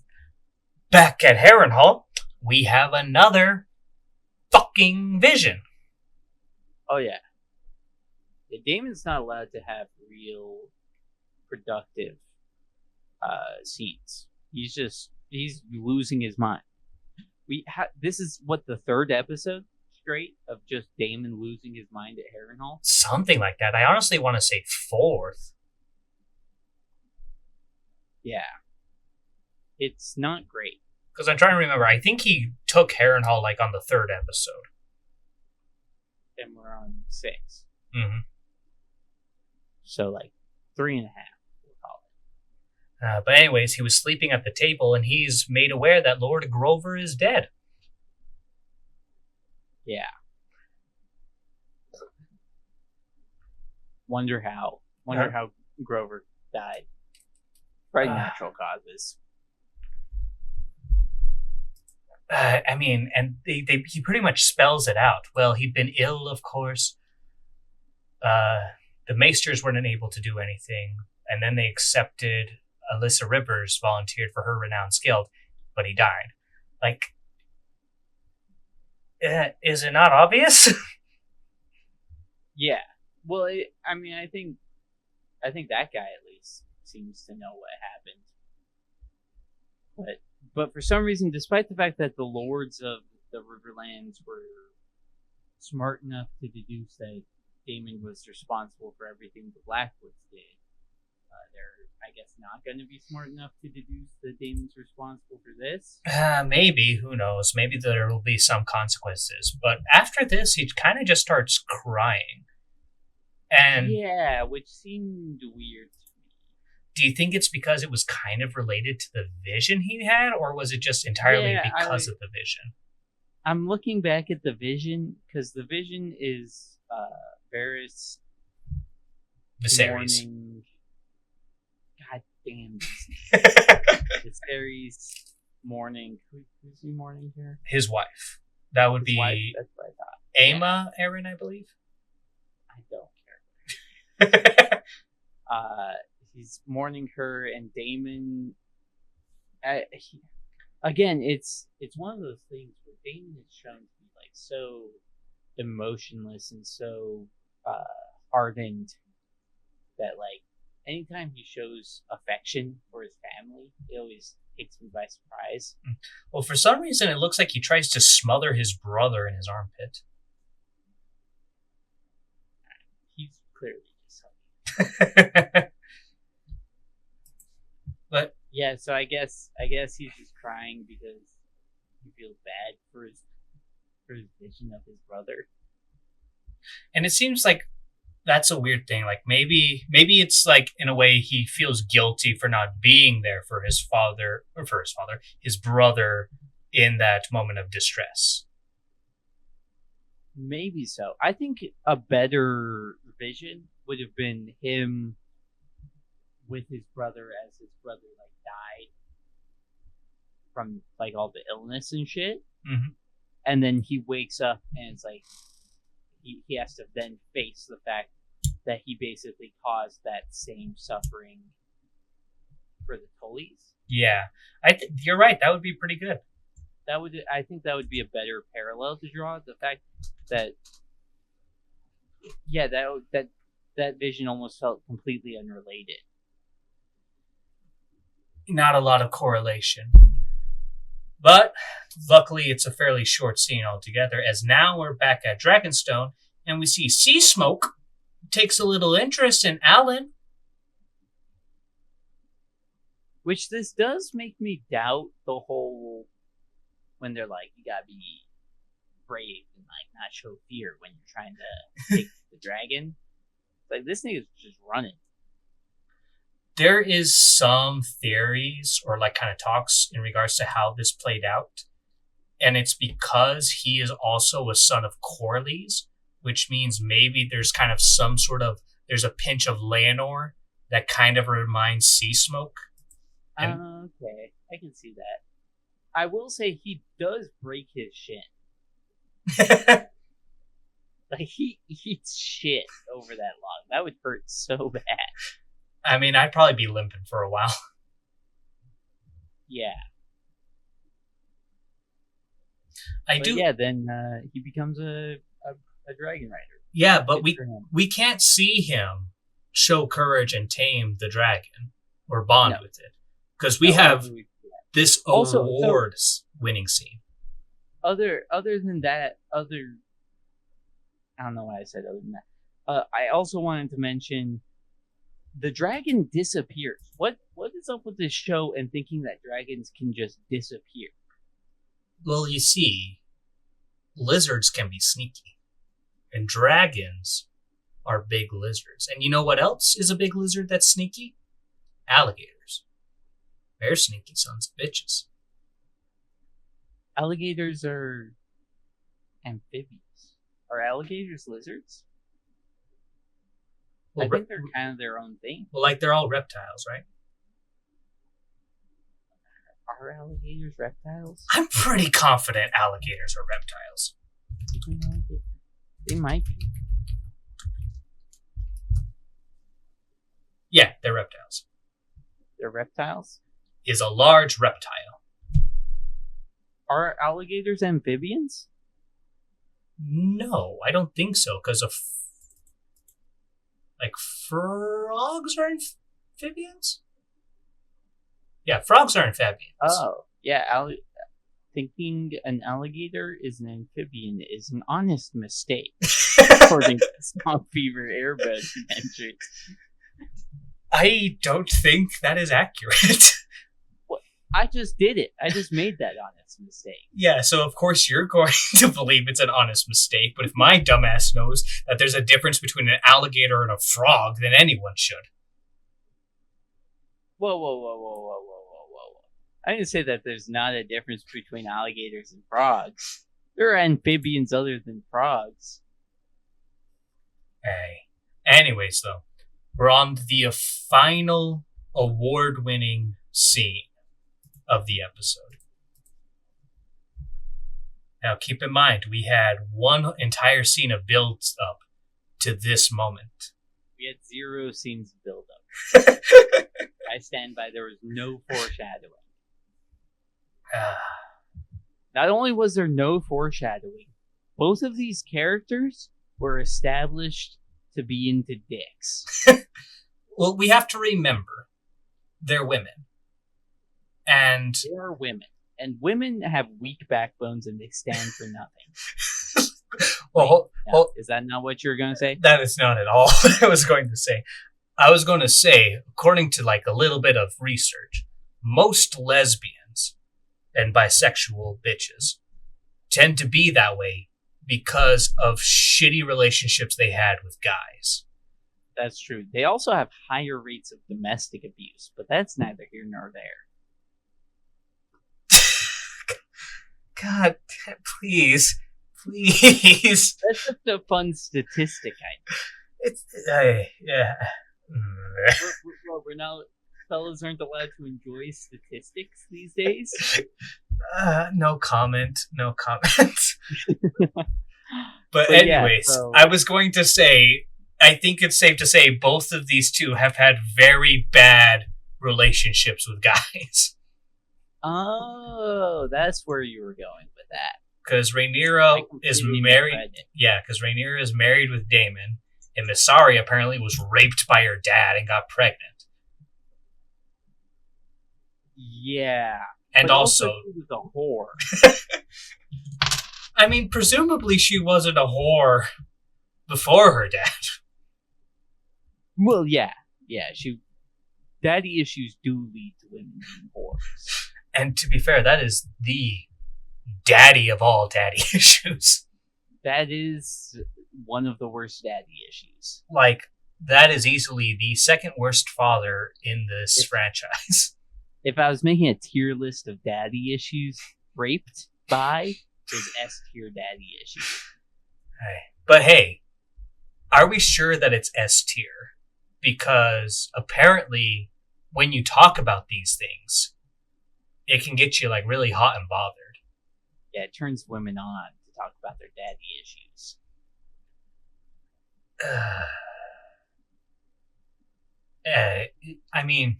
Back at Harrenhal, we have another fucking vision.
Oh, yeah. Damon's not allowed to have real productive scenes. He's losing his mind. This is what, the third episode straight of just Damon losing his mind at Harrenhal?
Something like that. I honestly want to say fourth.
Yeah. It's not great.
Because I'm trying to remember. I think he took Harrenhal like on the third episode.
And we're on 6.
Mm-hmm.
So like 3.5.
But anyways, he was sleeping at the table, and he's made aware that Lord Grover is dead.
Yeah. Wonder how Grover died. Probably natural causes.
I mean, and he pretty much spells it out. Well, he'd been ill, of course. The Maesters weren't able to do anything, and then they accepted Alyssa Rivers volunteered for her renowned guild, but he died. Like, is it not obvious?
Yeah. Well, I think that guy at least seems to know what happened. But for some reason, despite the fact that the lords of the Riverlands were smart enough to deduce that Daemon was responsible for everything the Blackwoods did, they're, I guess, not going to be smart enough to deduce that Daemon's responsible for this.
Maybe. Who knows? Maybe there will be some consequences. But after this, he kind of just starts crying. And
yeah, which seemed weird to me.
Do you think it's because it was kind of related to the vision he had, or was it just entirely because of the vision?
I'm looking back at the vision, because the vision is Viserys. God damn. Viserys mourning. Who's he mourning here?
His wife. That would be
wife. That's what I thought.
Aemma Aaron, I believe.
I don't care. He's mourning her, and Daemon. Again, it's one of those things where Daemon is shown to be like so emotionless and so ardent that like anytime he shows affection for his family, it always takes me by surprise.
Well, for some reason, it looks like he tries to smother his brother in his armpit.
He's clearly just
something. But
yeah, so I guess he's just crying because he feels bad for his vision of his brother.
And it seems like that's a weird thing. Like maybe it's like in a way he feels guilty for not being there for his brother in that moment of distress.
Maybe so. I think a better vision would have been him with his brother as his brother like died from like all the illness and shit.
Mm-hmm.
And then he wakes up and it's like he has to then face the fact that he basically caused that same suffering for the Tullys.
Yeah, you're right. That would be pretty good.
I think that would be a better parallel to draw. The fact that, yeah, that vision almost felt completely unrelated.
Not a lot of correlation. But luckily, it's a fairly short scene altogether, as now we're back at Dragonstone, and we see Sea Smoke takes a little interest in Alan.
Which this does make me doubt the whole, when they're like, you gotta be brave and like not show fear when you're trying to take the dragon. Like, this nigga's just running.
There is some theories or like kind of talks in regards to how this played out. And it's because he is also a son of Corlys, which means maybe there's kind of there's a pinch of Leonor that kind of reminds Sea Smoke.
Okay, I can see that. I will say he does break his shin. Like, he eats shit over that log. That would hurt so bad.
I mean, I'd probably be limping for a while.
Yeah.
Yeah,
then he becomes a dragon rider.
Yeah, but we can't see him show courage and tame the dragon or bond with it. Because we have this award-winning scene.
Other than that, I don't know why I said other than that. I also wanted to mention the dragon disappears. What is up with this show and thinking that dragons can just disappear?
Well, you see, lizards can be sneaky, and dragons are big lizards. And you know what else is a big lizard that's sneaky? Alligators. They're sneaky sons of bitches.
Alligators are amphibians. Are alligators lizards? Well, I think they're kind of their own thing.
Well, like, they're all reptiles, right?
Are alligators reptiles?
I'm pretty confident alligators are reptiles.
They might be.
Yeah, they're reptiles.
They're reptiles?
Is a large reptile.
Are alligators amphibians?
No, I don't think so, because of like frogs are amphibians? Yeah, frogs are amphibians.
Oh, yeah. Thinking an alligator is an amphibian is an honest mistake, according to Swamp Fever Airbud Adventures.
I don't think that is accurate.
Well, I just did it. I just made that honest mistake.
Yeah, so of course you're going to believe it's an honest mistake, but if my dumbass knows that there's a difference between an alligator and a frog, then anyone should.
Whoa. I didn't say that there's not a difference between alligators and frogs. There are amphibians other than frogs.
Hey. Anyways, though, we're on the final award-winning scene of the episode. Now, keep in mind, we had one entire scene of build-up to this moment.
We had 0 scenes of build-up. I stand by, there was no foreshadowing. Not only was there no foreshadowing, both of these characters were established to be into dicks.
Well, we have to remember, they're women. And
they are women. And women have weak backbones and they stand for nothing.
Well,
is that not what you were going to say?
That is not at all what I was going to say. I was going to say, according to like a little bit of research, most lesbians and bisexual bitches tend to be that way because of shitty relationships they had with guys.
That's true. They also have higher rates of domestic abuse, but that's neither here nor there.
God, please. That's
just a fun statistic,
yeah.
We're now, fellas aren't allowed to enjoy statistics these days.
No comment. But anyways, yeah, I was going to say, I think it's safe to say both of these two have had very bad relationships with guys.
Oh, that's where you were going with that.
Because Rhaenyra is married. Yeah, because Rhaenyra is married with Daemon, and Missari apparently was raped by her dad and got pregnant.
Yeah.
And also
she was a whore.
I mean, presumably she wasn't a whore before her dad.
Well, yeah. Yeah, daddy issues do lead to women being whores.
And to be fair, that is the daddy of all daddy issues.
That is one of the worst daddy issues.
Like, that is easily the second worst father in this franchise.
If I was making a tier list of daddy issues, raped by is S tier daddy issues.
But hey, are we sure that it's S tier? Because apparently, when you talk about these things, it can get you like really hot and bothered.
Yeah, it turns women on to talk about their daddy issues.
I mean...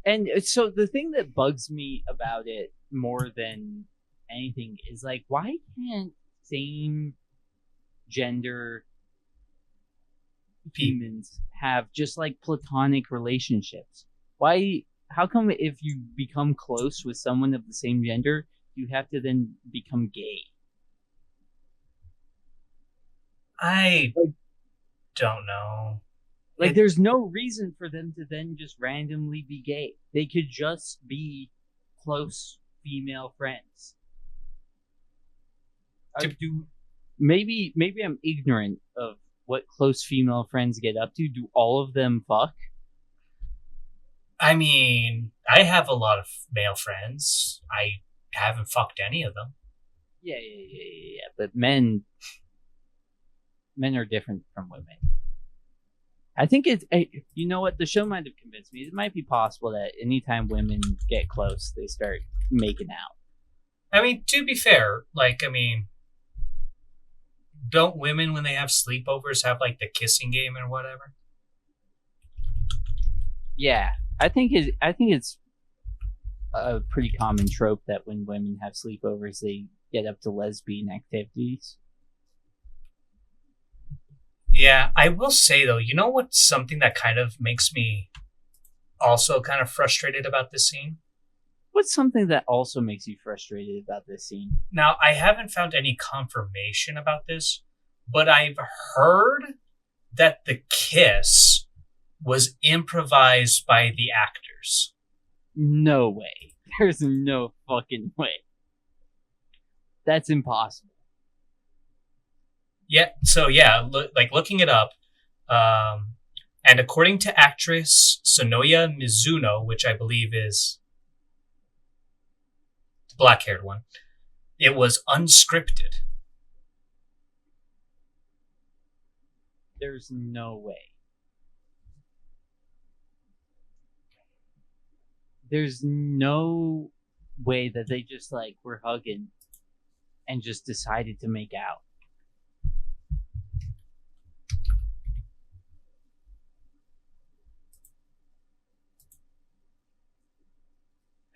And so the thing that bugs me about it more than anything is like, why can't same gender humans have just like platonic relationships? How come if you become close with someone of the same gender, you have to then become gay?
I don't know.
Like, there's no reason for them to then just randomly be gay. They could just be close female friends. Maybe I'm ignorant of what close female friends get up to. Do all of them fuck?
I mean, I have a lot of male friends. I haven't fucked any of them.
Yeah. But men are different from women. I think you know what? The show might have convinced me. It might be possible that anytime women get close, they start making out.
I mean, to be fair, don't women, when they have sleepovers, have like the kissing game or whatever?
Yeah, I think it's a pretty common trope that when women have sleepovers, they get up to lesbian activities.
Yeah, I will say, though, you know what's something that kind of makes me also kind of frustrated about this scene?
What's something that also makes you frustrated about this scene?
Now, I haven't found any confirmation about this, but I've heard that the kiss was improvised by the actors.
No way. There's no fucking way. That's impossible.
Yeah, so looking it up, and according to actress Sonoya Mizuno, which I believe is the black-haired one, it was unscripted.
There's no way. There's no way that they just were hugging and just decided to make out.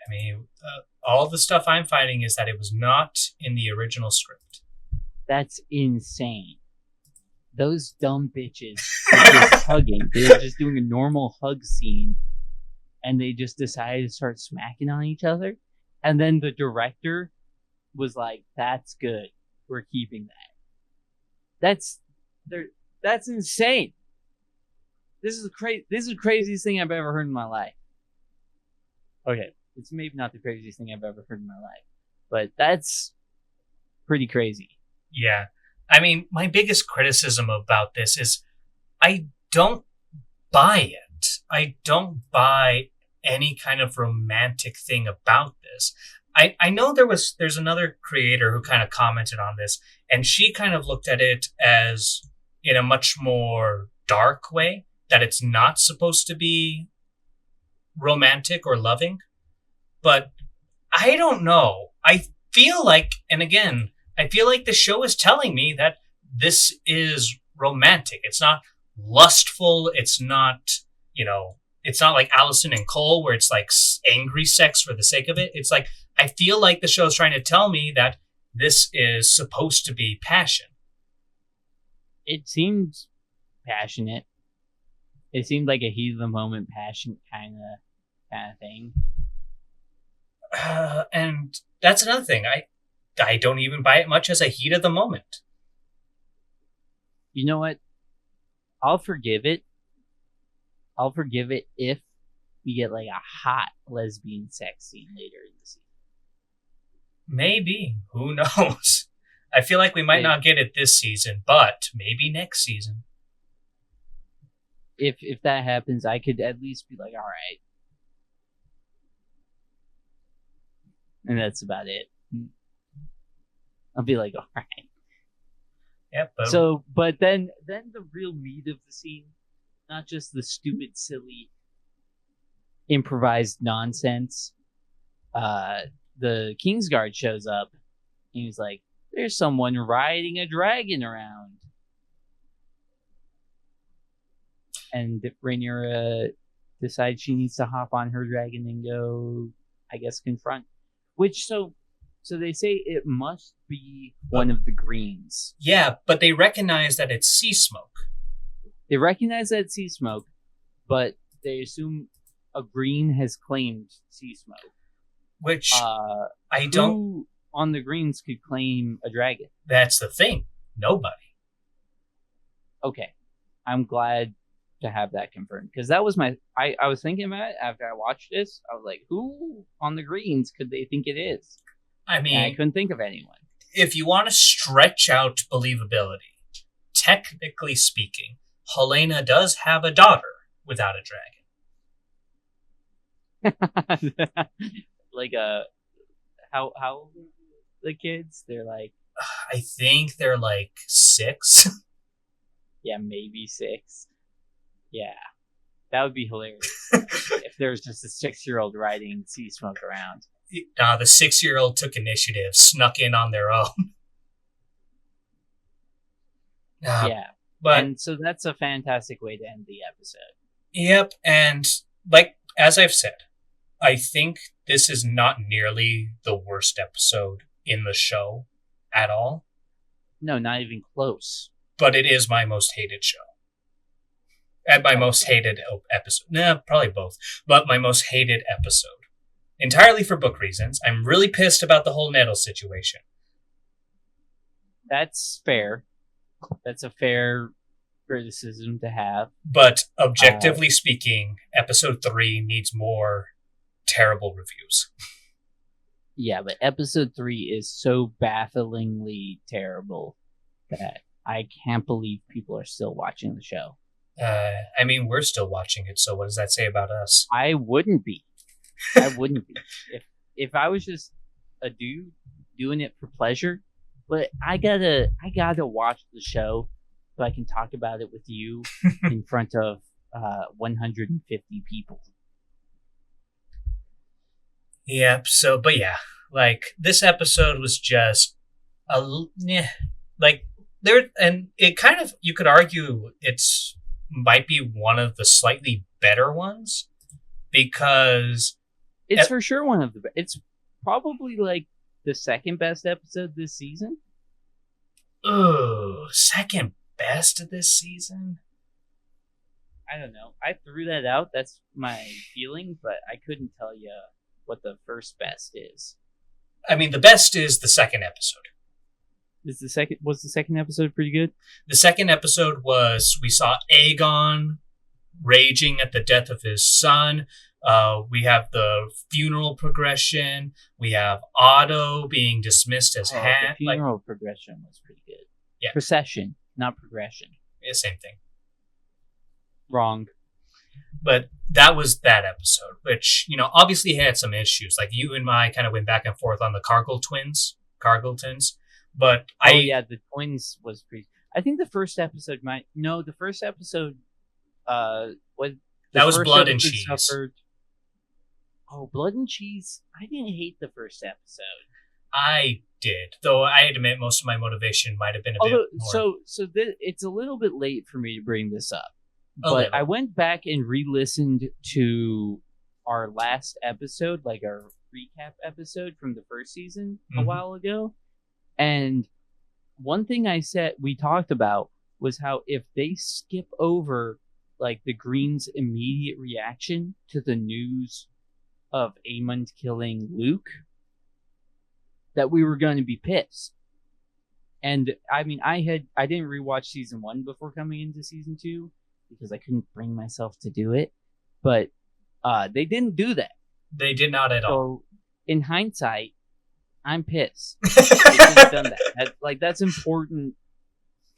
I mean, all the stuff I'm finding is that it was not in the original script.
That's insane. Those dumb bitches were just hugging. They were just doing a normal hug scene, and they just decided to start smacking on each other. And then the director was like, "That's good. We're keeping that." That's insane. This is the craziest thing I've ever heard in my life. Okay. It's maybe not the craziest thing I've ever heard in my life, but that's pretty crazy.
Yeah. I mean, my biggest criticism about this is I don't buy it. I don't buy any kind of romantic thing about this. I know there's another creator who kind of commented on this, and she kind of looked at it as in a much more dark way, that it's not supposed to be romantic or loving. But I don't know. I feel like the show is telling me that this is romantic. It's not lustful. It's not, It's not like Allison and Cole where it's like angry sex for the sake of it. It's like, I feel like the show's trying to tell me that this is supposed to be passion.
It seemed passionate. It seemed like a heat of the moment passion kind of thing.
And that's another thing. I don't even buy it much as a heat of the moment.
You know what? I'll forgive it. I'll forgive it if we get like a hot lesbian sex scene later in the season.
Maybe. Who knows? I feel like we might not get it this season, but maybe next season.
If that happens, I could at least be like, all right. And that's about it. I'll be like, all right.
Yep.
But then the real meat of the scene, not just the stupid, silly, improvised nonsense. The Kingsguard shows up, and he's like, "There's someone riding a dragon around," and Rhaenyra decides she needs to hop on her dragon and go, I guess, confront. Which so they say it must be one of the Greens.
Yeah, but they recognize that it's sea smoke.
They recognize that it's sea smoke, but they assume a Green has claimed sea smoke.
Which I don't...
Who on the Greens could claim a dragon?
That's the thing. Nobody.
Okay. I'm glad to have that confirmed. Because that was my... I was thinking about it after I watched this. I was like, who on the Greens could they think it is?
I mean...
And I couldn't think of anyone.
If you want to stretch out believability, technically speaking, Helena does have a daughter without a dragon.
Like how old are the kids? They're like,
I think they're like 6.
Yeah, maybe 6. Yeah, that would be hilarious if there was just a 6-year-old riding sea smoke around.
The 6-year-old took initiative, snuck in on their own.
Yeah, and so that's a fantastic way to end the episode.
Yep, and like as I've said, I think this is not nearly the worst episode in the show at all.
No, not even close.
But it is my most hated show. And my most hated episode. Nah, probably both. But my most hated episode. Entirely for book reasons. I'm really pissed about the whole Nettle situation.
That's fair. That's a fair criticism to have.
But objectively speaking, episode 3 needs more terrible reviews.
Yeah, but episode 3 is so bafflingly terrible that I can't believe people are still watching the show.
I mean, we're still watching it, so what does that say about us?
I wouldn't be. If I was just a dude doing it for pleasure, but I gotta watch the show so I can talk about it with you in front of 150 people.
Yep. So, but yeah, like this episode was just like there, and it kind of, you could argue it's might be one of the slightly better ones because
it's for sure one of the. It's probably like the second best episode this season.
Oh, second best of this season?
I don't know. I threw that out. That's my feeling, but I couldn't tell you what the first best is.
I mean, the best is the second episode.
Was the second episode pretty good?
The second episode was, we saw Aegon raging at the death of his son. We have the funeral progression. We have Otto being dismissed as
The funeral progression was pretty good.
Yeah.
Procession, not progression.
Yeah, same thing.
Wrong.
But that was that episode, which, you know, obviously had some issues. Like, you and I kind of went back and forth on the Cargiltons. But
the twins was pretty... I think the first episode the first episode, that
was Blood and Cheese.
Oh, Blood and Cheese. I didn't hate the first episode.
I did, though I admit most of my motivation might have been a bit more.
So it's a little bit late for me to bring this up. But I went back and re-listened to our last episode, like our recap episode from the first season a while ago. And one thing we talked about was how if they skip over like the Green's immediate reaction to the news of Aemond killing Luke, that we were going to be pissed. And I mean, I didn't rewatch season 1 before coming into season 2 because I couldn't bring myself to do it. But they didn't do that.
They did not at all.
So in hindsight, I'm pissed. They should have done that. That's important.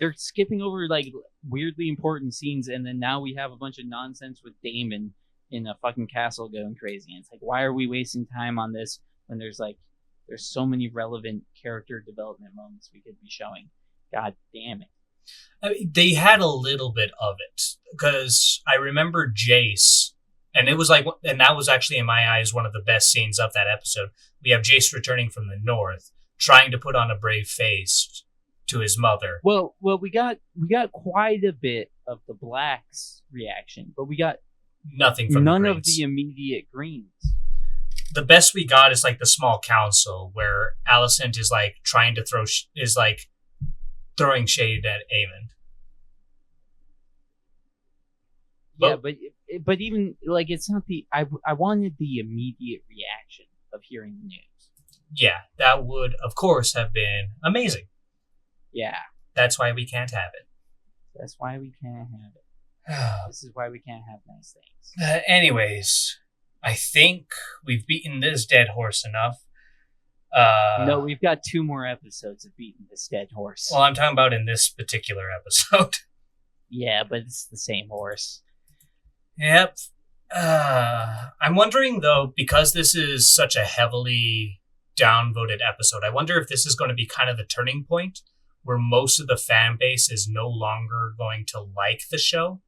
They're skipping over like weirdly important scenes, and then now we have a bunch of nonsense with Daemon in a fucking castle going crazy. And it's like, why are we wasting time on this when there's so many relevant character development moments we could be showing? God damn it.
I mean, they had a little bit of it because I remember Jace, and that was actually in my eyes one of the best scenes of that episode. We have Jace returning from the north, trying to put on a brave face to his mother.
Well, we got quite a bit of the Blacks' reaction, but we got
nothing from
none
the
of the immediate Greens.
The best we got is like the small council where Alicent is like trying to throwing shade at Aemond.
Yeah, but even like it's not I wanted the immediate reaction of hearing the news.
Yeah, that would of course have been amazing.
Yeah.
That's why we can't have it.
That's why we can't have it. This is why we can't have nice things.
Anyways, I think we've beaten this dead horse enough.
No, we've got 2 more episodes of beating this dead horse.
Well, I'm talking about in this particular episode.
Yeah, but it's the same horse.
Yep. I'm wondering, though, because this is such a heavily downvoted episode, I wonder if this is going to be kind of the turning point where most of the fan base is no longer going to like the show.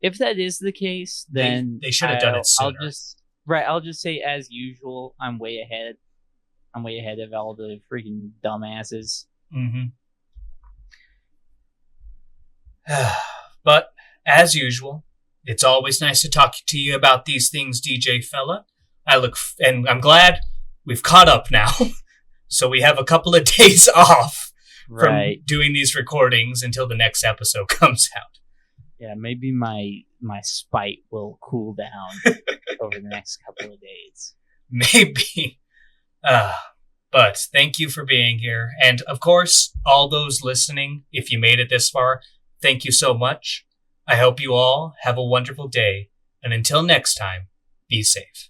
If
that is the case, then
they should have done it sooner.
I'll just say, as usual, I'm way ahead. I'm way ahead of all the freaking dumbasses.
Mm-hmm. But, as usual, it's always nice to talk to you about these things, DJ fella. And I'm glad we've caught up now. So we have a couple of days off from doing these recordings until the next episode comes out.
Yeah, maybe my spite will cool down over the next couple of days.
Maybe. But thank you for being here. And of course, all those listening, if you made it this far, thank you so much. I hope you all have a wonderful day. And until next time, be safe.